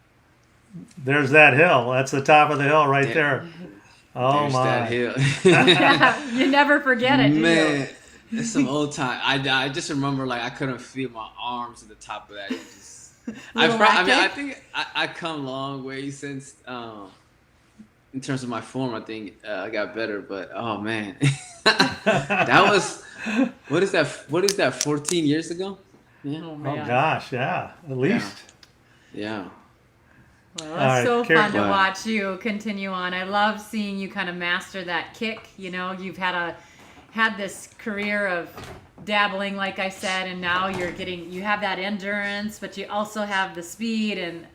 There's that hill. That's the top of the hill right there. Oh,
there's
my.
that hill.
You never forget it,
man. It's some old time. I just remember I couldn't feel my arms at the top of that. It was just, I think I come a long way since in terms of my form. I think I got better, but oh man, that was what is that 14 years ago? Yeah.
Oh,
Oh gosh, yeah, at least.
Yeah.
Well, it's so fun to watch you continue on. I love seeing you kind of master that kick. You've had this career of dabbling, like I said, and now you have that endurance, but you also have the speed, and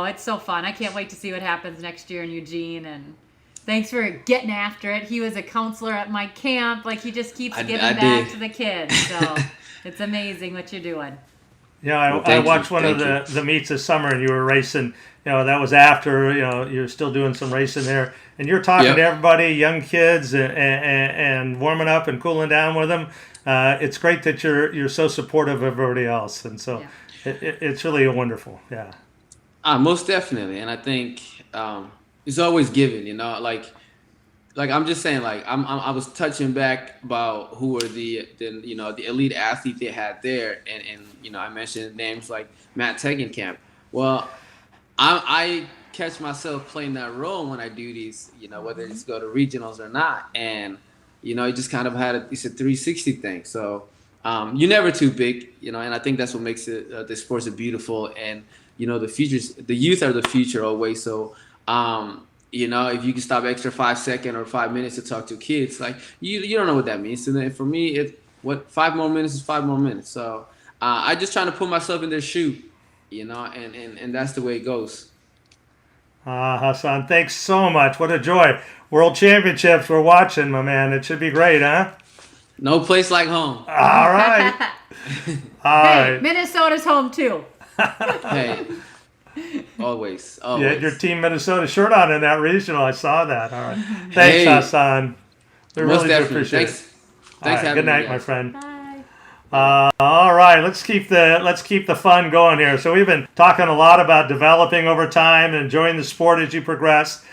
it's so fun. I can't wait to see what happens next year in Eugene, and thanks for getting after it. He was a counselor at my camp. He just keeps giving back to the kids, so it's amazing what you're doing.
Yeah, I watched one of the meets this summer, and you were racing. That was after, you're still doing some racing there. And you're talking to everybody, young kids, and warming up and cooling down with them. It's great that you're so supportive of everybody else. And so it's really wonderful. Yeah.
Most definitely. And I think it's always given, I'm just saying, I was touching back about who were the elite athlete they had there, and I mentioned names like Matt Tegenkamp. Well, I catch myself playing that role when I do these, whether it's go to regionals or not, and it just kind of it's a 360 thing. So you're never too big, and I think that's what makes it the sports are beautiful, and the youth are the future always. So. If you can stop extra 5 seconds or 5 minutes to talk to kids, you don't know what that means. And then for me, 5 more minutes is 5 more minutes. So I just trying to put myself in their shoe, and that's the way it goes.
Hassan, thanks so much. What a joy. World Championships, we're watching, my man. It should be great, huh?
No place like home.
All right. All right.
Minnesota's home too.
Hey. Always.
You had your Team Minnesota shirt on in that regional. I saw that. All right. Thanks, Hassan. We really do appreciate it.
Thanks.
Right, good night, my friend.
Bye.
All right. Let's keep the fun going here. So we've been talking a lot about developing over time and enjoying the sport as you progress.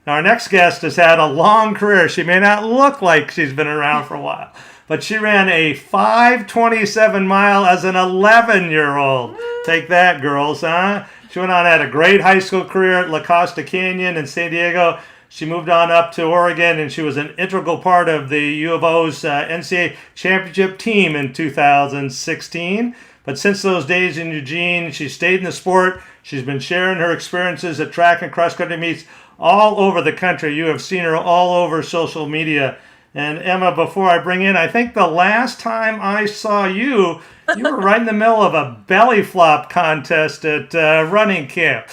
Our next guest has had a long career. She may not look like she's been around for a while, but she ran a 5:27 mile as an 11-year-old. Take that, girls, huh? She went on, had a great high school career at La Costa Canyon in San Diego. She moved on up to Oregon, and she was an integral part of the U of O's NCAA championship team in 2016. But since those days in Eugene, she stayed in the sport. She's been sharing her experiences at track and cross-country meets all over the country. You have seen her all over social media. And Emma, before I bring in, I think the last time I saw you, you were right in the middle of a belly flop contest at running camp.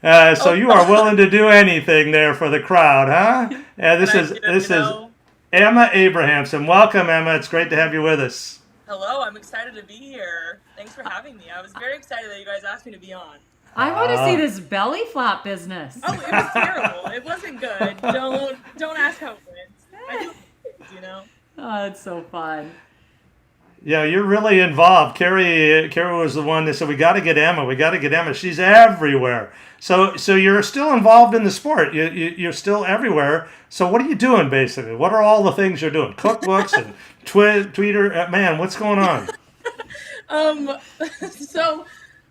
So you are willing to do anything there for the crowd, huh? This is Emma Abrahamson. Welcome, Emma. It's great to have you with us.
Hello, I'm excited to be here. Thanks for having me. I was very excited that you guys asked me to be on.
I want to see this belly flop business.
Oh, it was terrible. It wasn't good. Don't ask how it went. I do it,
Oh, it's so fun.
Yeah, you're really involved. Carrie was the one that said, we got to get Emma. She's everywhere. So you're still involved in the sport. You're still everywhere. So what are you doing, basically? What are all the things you're doing? Cookbooks and Twitter? Man, what's going on?
So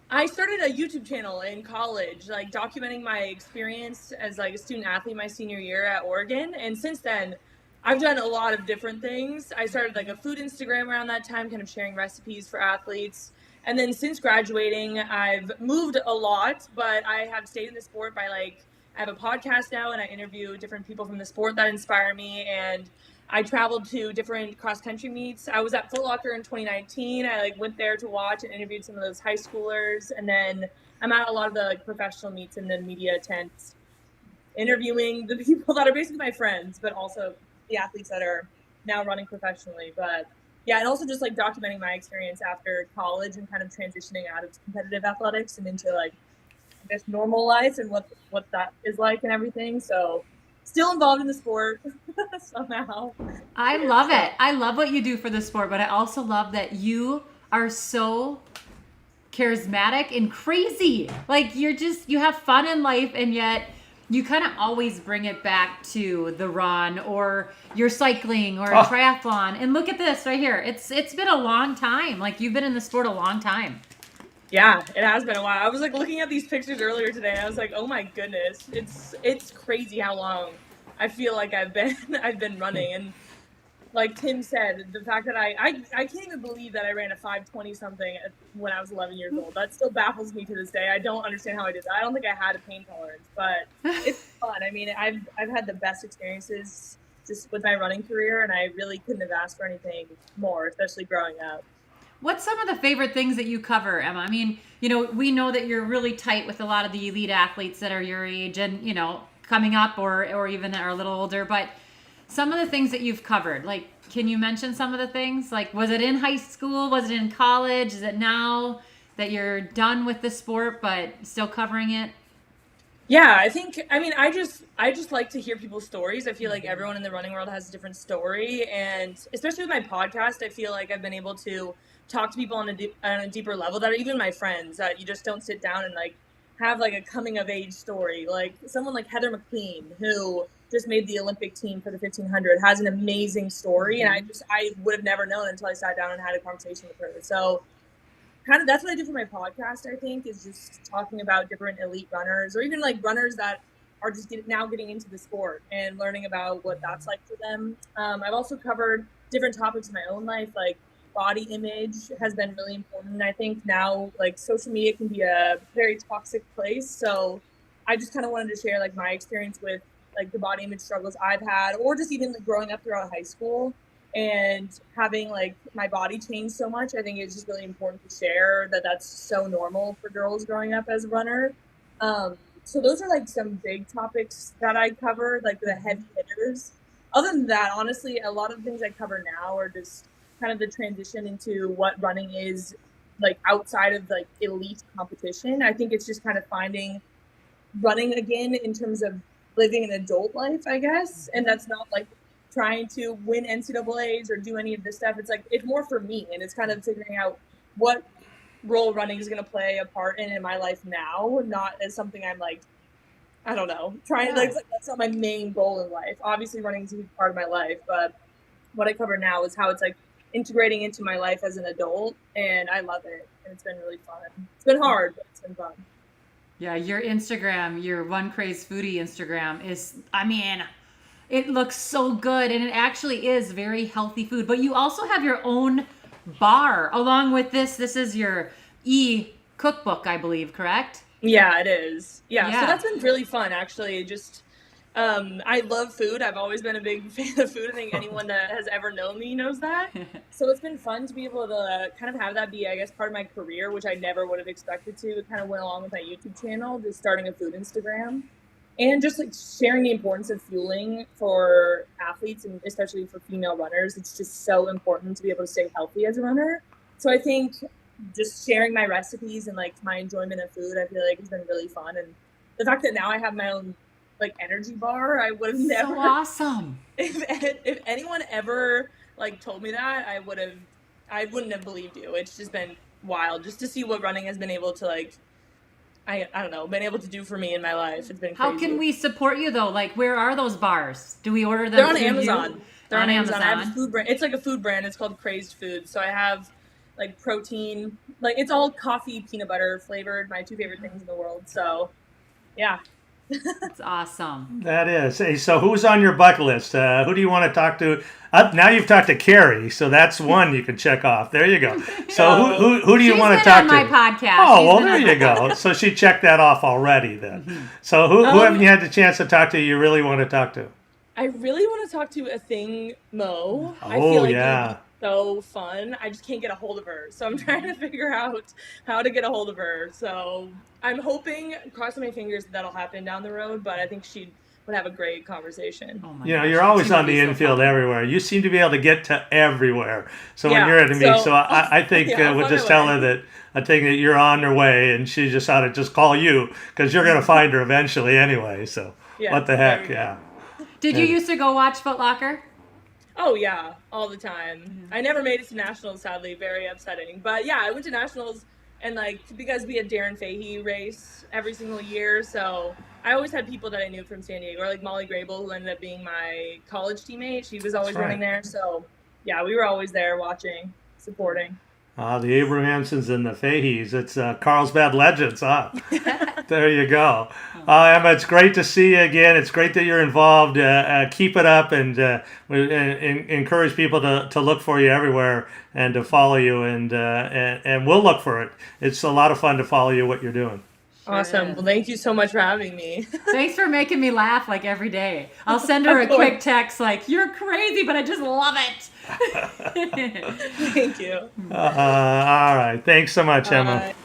I started a YouTube channel in college, documenting my experience as a student athlete my senior year at Oregon. And since then, I've done a lot of different things. I started a food Instagram around that time, kind of sharing recipes for athletes. And then since graduating, I've moved a lot, but I have stayed in the sport by I have a podcast now, and I interview different people from the sport that inspire me. And I traveled to different cross country meets. I was at Foot Locker in 2019. I went there to watch and interviewed some of those high schoolers. And then I'm at a lot of the professional meets and the media tents, interviewing the people that are basically my friends, but also the athletes that are now running professionally. But yeah, and also just documenting my experience after college and kind of transitioning out of competitive athletics and into I guess normal life and what that is like and everything. So still involved in the sport somehow.
I love it. I love what you do for the sport, but I also love that you are so charismatic and crazy. You have fun in life, and yet you kind of always bring it back to the run or your cycling or a triathlon. And look at this right here. It's been a long time. You've been in the sport a long time.
Yeah, it has been a while. I was looking at these pictures earlier today, and I was like, oh my goodness, it's crazy how long I feel like I've been running. And like Tim said, the fact that I can't even believe that I ran a 5:20 something when I was 11 years old. That still baffles me to this day. I don't understand how I did that. I don't think I had a pain tolerance, but it's fun. I mean, I've had the best experiences just with my running career, and I really couldn't have asked for anything more, especially growing up.
What's some of the favorite things that you cover, Emma? I mean, we know that you're really tight with a lot of the elite athletes that are your age and, coming up or even that are a little older, but some of the things that you've covered, can you mention some of the things? Was it in high school? Was it in college? Is it now that you're done with the sport but still covering it?
Yeah, I just like to hear people's stories. I feel like everyone in the running world has a different story, and especially with my podcast, I feel like I've been able to talk to people on a deeper level that are even my friends, that you just don't sit down and have a coming of age story. Someone like Heather McLean, who just made the Olympic team for the 1500, has an amazing story. And I would have never known until I sat down and had a conversation with her. So kind of that's what I do for my podcast, I think, is just talking about different elite runners, or even runners that are just now getting into the sport and learning about what that's like for them. I've also covered different topics in my own life, body image has been really important. I think now social media can be a very toxic place. So I just kind of wanted to share my experience with the body image struggles I've had, or just even growing up throughout high school and having my body change so much. I think it's just really important to share that that's so normal for girls growing up as a runner. So those are some big topics that I cover, the heavy hitters. Other than that, honestly, a lot of the things I cover now are just kind of the transition into what running is outside of elite competition. I think it's just kind of finding running again in terms of living an adult life, I guess. And that's not trying to win NCAAs or do any of this stuff. It's it's more for me, and it's kind of figuring out what role running is going to play a part in my life now, not as something I'm I don't know, trying that's not my main goal in life. Obviously running is a huge part of my life, but what I cover now is how it's integrating into my life as an adult, and I love it, and it's been really fun. It's been hard, but it's been fun.
Yeah, your Instagram, your One Crazed Foodie Instagram is, it looks so good, and it actually is very healthy food. But you also have your own bar along with this. This is your cookbook, I believe, correct?
Yeah, it is. Yeah. So that's been really fun, actually. Just I love food. I've always been a big fan of food. I think anyone that has ever known me knows that. So it's been fun to be able to kind of have that be, I guess, part of my career, which I never would have expected to. It kind of went along with my YouTube channel, just starting a food Instagram. And just sharing the importance of fueling for athletes, and especially for female runners. It's just so important to be able to stay healthy as a runner. So I think just sharing my recipes and my enjoyment of food, I feel has been really fun. And the fact that now I have my own energy bar, I would have never.
So awesome.
If anyone ever told me that, I wouldn't have believed you. It's just been wild just to see what running has been able to I don't know, been able to do for me in my life. It's been crazy.
How can we support you though? Where are those bars? Do we order them?
They're on Amazon.
You?
They're on Amazon. I have a food brand. It's a food brand. It's called Crazed Food. So I have protein, it's all coffee, peanut butter flavored. My two favorite things in the world. So yeah.
That's awesome.
That is. Hey, so who's on your bucket list? Who do you want to talk to? Now you've talked to Carrie, so that's one you can check off. There you go. So who do you
She's
want to
been
talk
on
to?
my podcast.
Oh,
She's
well,
been
there
on
you
my
go. So she checked that off already then. So who haven't you had the chance to talk to you really want to talk to?
I really want to talk to a thing Mo. I
Oh,
feel like
yeah.
it would be so fun. I just can't get a hold of her. So I'm trying to figure out how to get a hold of her. So I'm hoping, crossing my fingers, that'll happen down the road, but I think she would have a great conversation.
Oh my
You know,
gosh,
you're always
she would
on the
be so
infield
fun.
everywhere. You seem to be able to get to everywhere. So when
Yeah,
you're at a meet,
so-
so I think
Yeah,
we'll
I'm
just
on
tell
my
her
way.
that I think that you're on her way, and she just ought to just call you because you're going to find her eventually anyway. So
Yeah,
what the
there
heck,
we go.
yeah.
Did you used to go watch Foot Locker?
Oh yeah, all the time. I never made it to nationals, sadly, very upsetting. But yeah, I went to nationals, and like because we had Darren Fahey race every single year, so I always had people that I knew from San Diego, or like Molly Grable, who ended up being my college teammate. She was always
That's right.
running there, so yeah, we were always there watching, supporting.
The Abrahamsons and the Faheys. It's Carlsbad legends, huh? There you go. Emma, it's great to see you again. It's great that you're involved. Keep it up, and we encourage people to look for you everywhere and to follow you, and we'll look for it. It's a lot of fun to follow you, what you're doing.
Awesome.
is.
Well, thank you so much for having me.
Thanks for making me laugh like every day. I'll send her a
Of course.
quick text like, "You're crazy, but I just love it."
Thank you.
All right. Thanks so much, Emma.
Bye.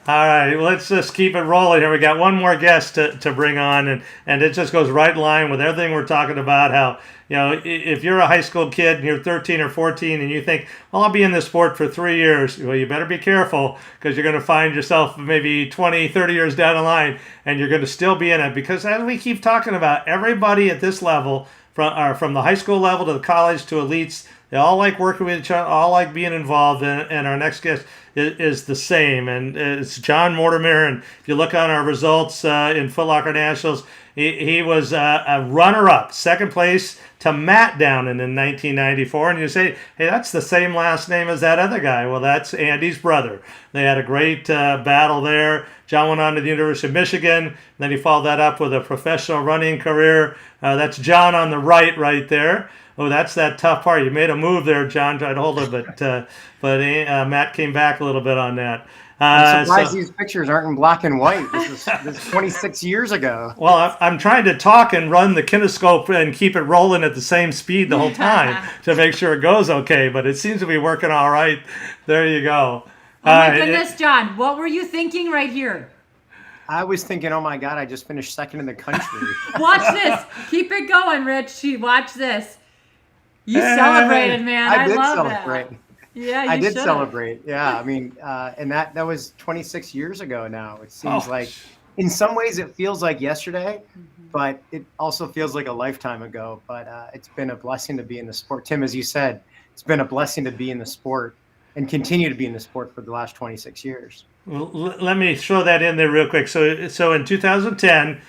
All right, let's just keep it rolling here. We got one more guest to bring on, and it just goes right in line with everything we're talking about. How, you know, if you're a high school kid and you're 13 or 14 and you think, well, I'll be in this sport for 3 years, well, you better be careful because you're going to find yourself maybe 20, 30 years down the line and you're going to still be in it. Because as we keep talking about, everybody at this level, from the high school level to the college to elites, they all like working with each other, all like being involved. And our next guest is the same. And it's John Mortimer. And if you look on our results in Foot Locker Nationals, he was a runner-up, second place to Matt Downen in 1994. And you say, hey, that's the same last name as that other guy. Well, that's Andy's brother. They had a great battle there. John went on to the University of Michigan. Then he followed that up with a professional running career. That's John on the right there. Oh, that's that tough part. You made a move there, John. Tried to hold it, but Matt came back a little bit on that.
I'm surprised these pictures aren't in black and white. This is 26 years ago.
Well, I'm trying to talk and run the kinescope and keep it rolling at the same speed the whole time to make sure it goes okay, but it seems to be working all right. There you go.
Oh my goodness, John, what were you thinking right here?
I was thinking, oh my God, I just finished second in the country.
Watch this. Keep it going, Rich. Watch this. You celebrated, man. I
did
love
celebrate.
that. Yeah, you
I did
should've.
celebrate. Yeah, I mean, and that was 26 years ago now. It seems like, in some ways, it feels like yesterday, but it also feels like a lifetime ago. But it's been a blessing to be in the sport. Tim, as you said, it's been a blessing to be in the sport and continue to be in the sport for the last 26 years.
Well, let me throw that in there real quick. So in 2010,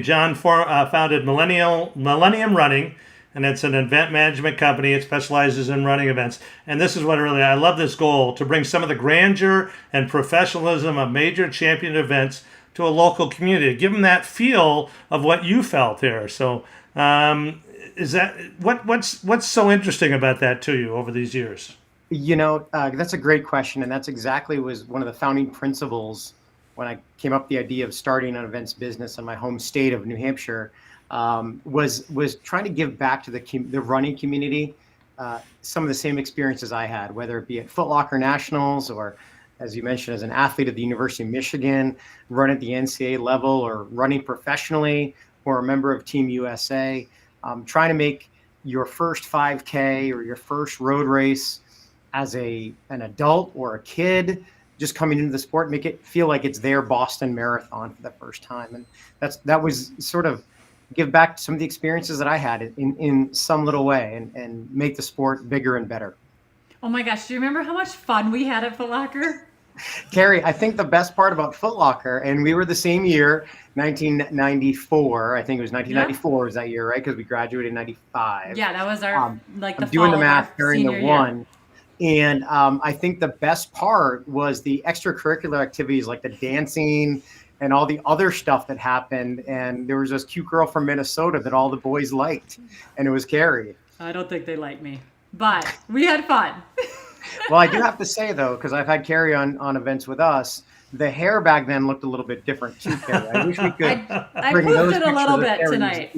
John founded Millennium Running, and it's an event management company. It specializes in running events. And this is what I love this goal, to bring some of the grandeur and professionalism of major champion events to a local community. Give them that feel of what you felt here. So is that what's so interesting about that to you over these years?
You know, that's a great question. And that's exactly was one of the founding principles when I came up with the idea of starting an events business in my home state of New Hampshire. Was trying to give back to the running community some of the same experiences I had, whether it be at Foot Locker Nationals or, as you mentioned, as an athlete at the University of Michigan, run at the NCAA level, or running professionally, or a member of Team USA. Trying to make your first 5K or your first road race as an adult or a kid just coming into the sport, make it feel like it's their Boston Marathon for the first time. And that was sort of give back some of the experiences that I had in some little way and make the sport bigger and better.
Oh my gosh, do you remember how much fun we had at Foot Locker?
Carrie, I think the best part about Foot Locker, and we were the same year, 1994, I think it was 1994 was that year, right? Because we graduated in 95.
Yeah, that was our, like the
I'm doing
fall
the
of our
math, carrying the
senior
one.
year.
And I think the best part was the extracurricular activities like the dancing and all the other stuff that happened. And there was this cute girl from Minnesota that all the boys liked, and it was Carrie.
I don't think they like me, but we had fun.
Well, I do have to say, though, because I've had Carrie on events with us, the hair back then looked a little bit different too, Carrie. I wish we could
I
bring
moved
those
it a little
pictures of
bit
Carrie.
tonight.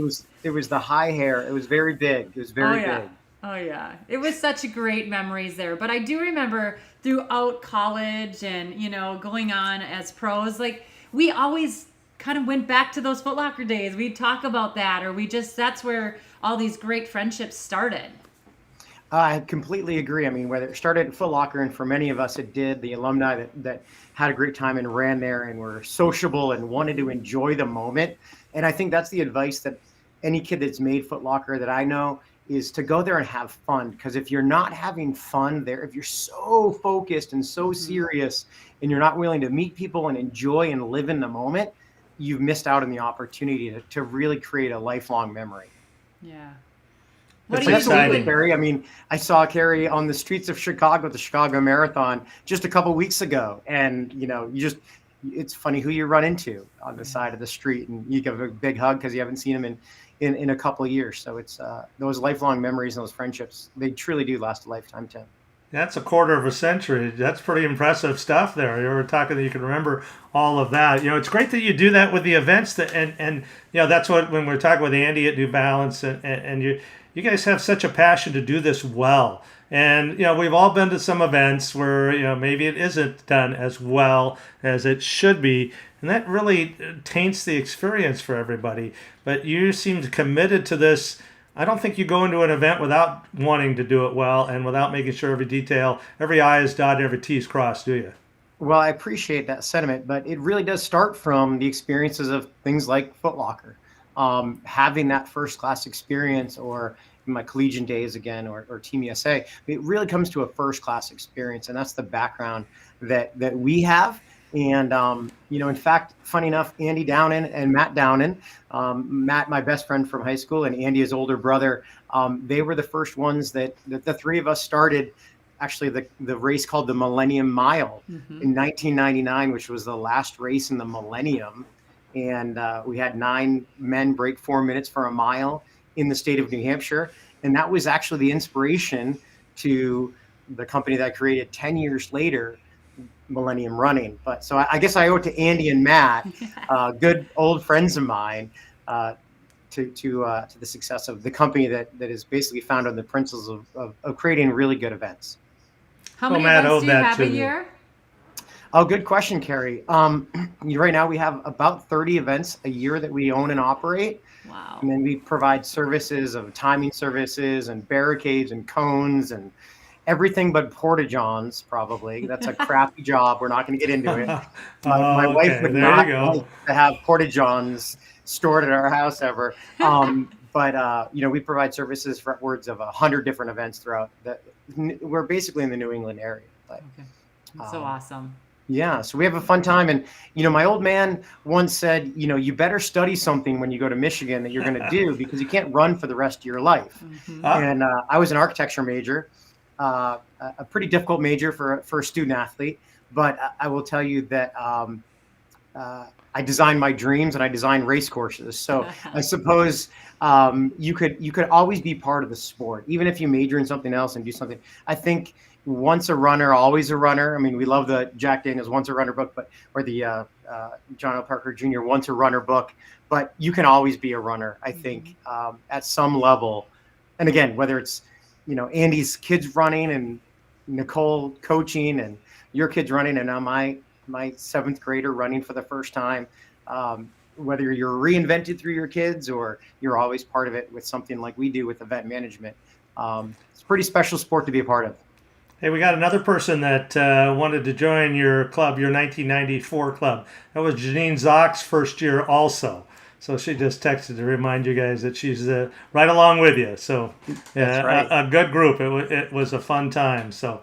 It was the high hair. It was very big. It was very
yeah.
big.
Oh yeah, it was such great memories there. But I do remember throughout college and going on as pros, like we always kind of went back to those Foot Locker days. We'd talk about that, or that's where all these great friendships started.
I completely agree. I mean, whether it started at Foot Locker, and for many of us it did, the alumni that had a great time and ran there and were sociable and wanted to enjoy the moment. And I think that's the advice that any kid that's made Foot Locker that I know is to go there and have fun. Because if you're not having fun there, if you're so focused and so serious and you're not willing to meet people and enjoy and live in the moment, you've missed out on the opportunity to really create a lifelong memory.
Yeah.
What
do you
Absolutely, Carrie. I mean, I saw Carrie on the streets of Chicago at the Chicago Marathon just a couple weeks ago. And, it's funny who you run into on the side of the street, and you give a big hug because you haven't seen them in a couple of years. So it's those lifelong memories and those friendships, they truly do last a lifetime, Tim.
That's a quarter of a century. That's pretty impressive stuff there. You were talking that you can remember all of that. It's great that you do that with the events and that's what, when we're talking with Andy at New Balance and you guys have such a passion to do this well. And, we've all been to some events where, maybe it isn't done as well as it should be. And that really taints the experience for everybody. But you seemed committed to this. I don't think you go into an event without wanting to do it well and without making sure every detail, every I is dotted, every T is crossed, do you?
Well, I appreciate that sentiment, but it really does start from the experiences of things like Foot Locker. Having that first class experience, or in my collegiate days again, or Team USA, it really comes to a first class experience. And that's the background that we have. And, in fact, funny enough, Andy Downen and Matt Downen, Matt, my best friend from high school, and Andy, his older brother, they were the first ones that the three of us started actually the race called the Millennium Mile in 1999, which was the last race in the millennium. And we had 9 men break 4 minutes for a mile in the state of New Hampshire. And that was actually the inspiration to the company that I created 10 years later, Millennium Running. But so I guess I owe it to Andy and Matt, good old friends of mine, to the success of the company that is basically founded on the principles of creating really good events.
How many events do you have a year?
Oh, good question, Carrie. Right now we have about 30 events a year that we own and operate.
Wow.
And then we provide services of timing services and barricades and cones and everything but porta-johns, probably. That's a crappy job. We're not going to get into it. My wife would not like to have porta-johns stored at our house ever. But we provide services for upwards of 100 different events throughout. We're basically in the New England area. But,
That's so awesome.
Yeah, so we have a fun time. And, my old man once said, you better study something when you go to Michigan that you're going to do, because you can't run for the rest of your life. And I was an architecture major, a pretty difficult major for a student athlete. But I will tell you that I designed my dreams and I designed race courses. So I suppose you could always be part of the sport, even if you major in something else and do something. I think once a runner, always a runner. I mean, we love the Jack Daniels Once a Runner book, or the John L. Parker Jr. Once a Runner book. But you can always be a runner, I think, at some level. And again, whether it's Andy's kids running and Nicole coaching and your kids running, and now my 7th grader running for the first time. Whether you're reinvented through your kids or you're always part of it with something like we do with event management, it's a pretty special sport to be a part of.
Hey, we got another person that wanted to join your club, your 1994 club. That was Janine Zock's first year also. So she just texted to remind you guys that she's right along with you. So yeah, right. a good group. It was a fun time. So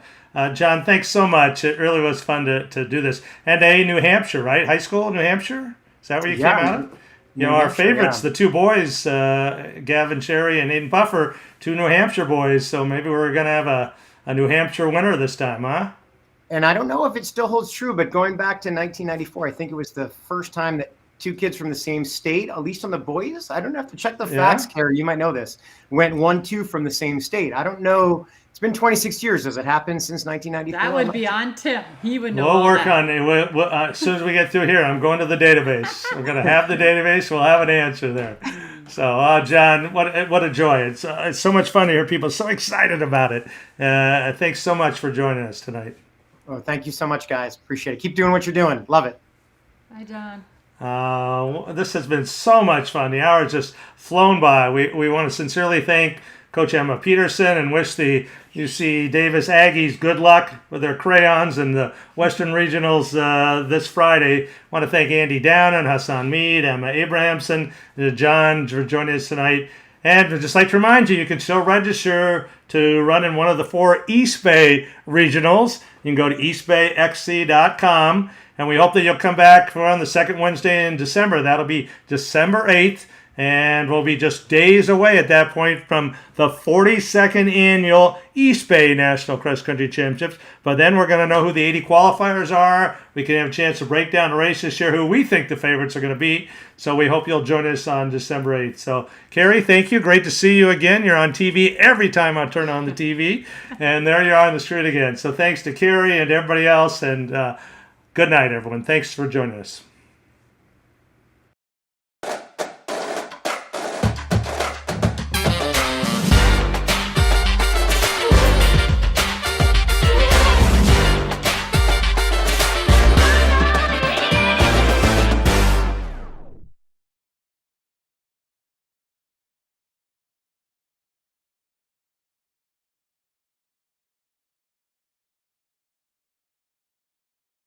John, thanks so much. It really was fun to do this. And New Hampshire, right? High school, New Hampshire? Is that where you came out of? Our favorites, the two boys, Gavin Cherry and Aiden Puffer, 2 New Hampshire boys. So maybe we're going to have a New Hampshire winner this time, huh?
And I don't know if it still holds true, but going back to 1994, I think it was the first time that two kids from the same state, at least on the boys, I don't have to check the facts, Carrie, you might know this, went 1-2 from the same state. I don't know. It's been 26 years. Has it happened since 1994?
That would be on Tim. He would know.
We'll work on it. As soon as we get through here, I'm going to the database. We're going to have the database. We'll have an answer there. So, John, what a joy. It's so much fun to hear people so excited about it. Thanks so much for joining us tonight.
Oh, thank you so much, guys. Appreciate it. Keep doing what you're doing. Love it.
Bye, John.
This has been so much fun. The hour has just flown by. We want to sincerely thank Coach Emma Peterson and wish the UC Davis Aggies good luck with their crayons in the Western Regionals this Friday. I want to thank Andy Downen, Hassan Mead, Emma Abrahamson, John for joining us tonight. And I'd just like to remind you, you can still register to run in one of the 4 East Bay regionals. You can go to eastbayxc.com. And we hope that you'll come back for on the second Wednesday in December. That'll be December 8th. And we'll be just days away at that point from the 42nd annual East Bay National Cross Country Championships. But then we're going to know who the 80 qualifiers are. We can have a chance to break down the races, share who we think the favorites are going to be. So we hope you'll join us on December 8th. So, Carrie, thank you. Great to see you again. You're on TV every time I turn on the TV. And there you are on the street again. So thanks to Carrie and everybody else. And good night, everyone. Thanks for joining us.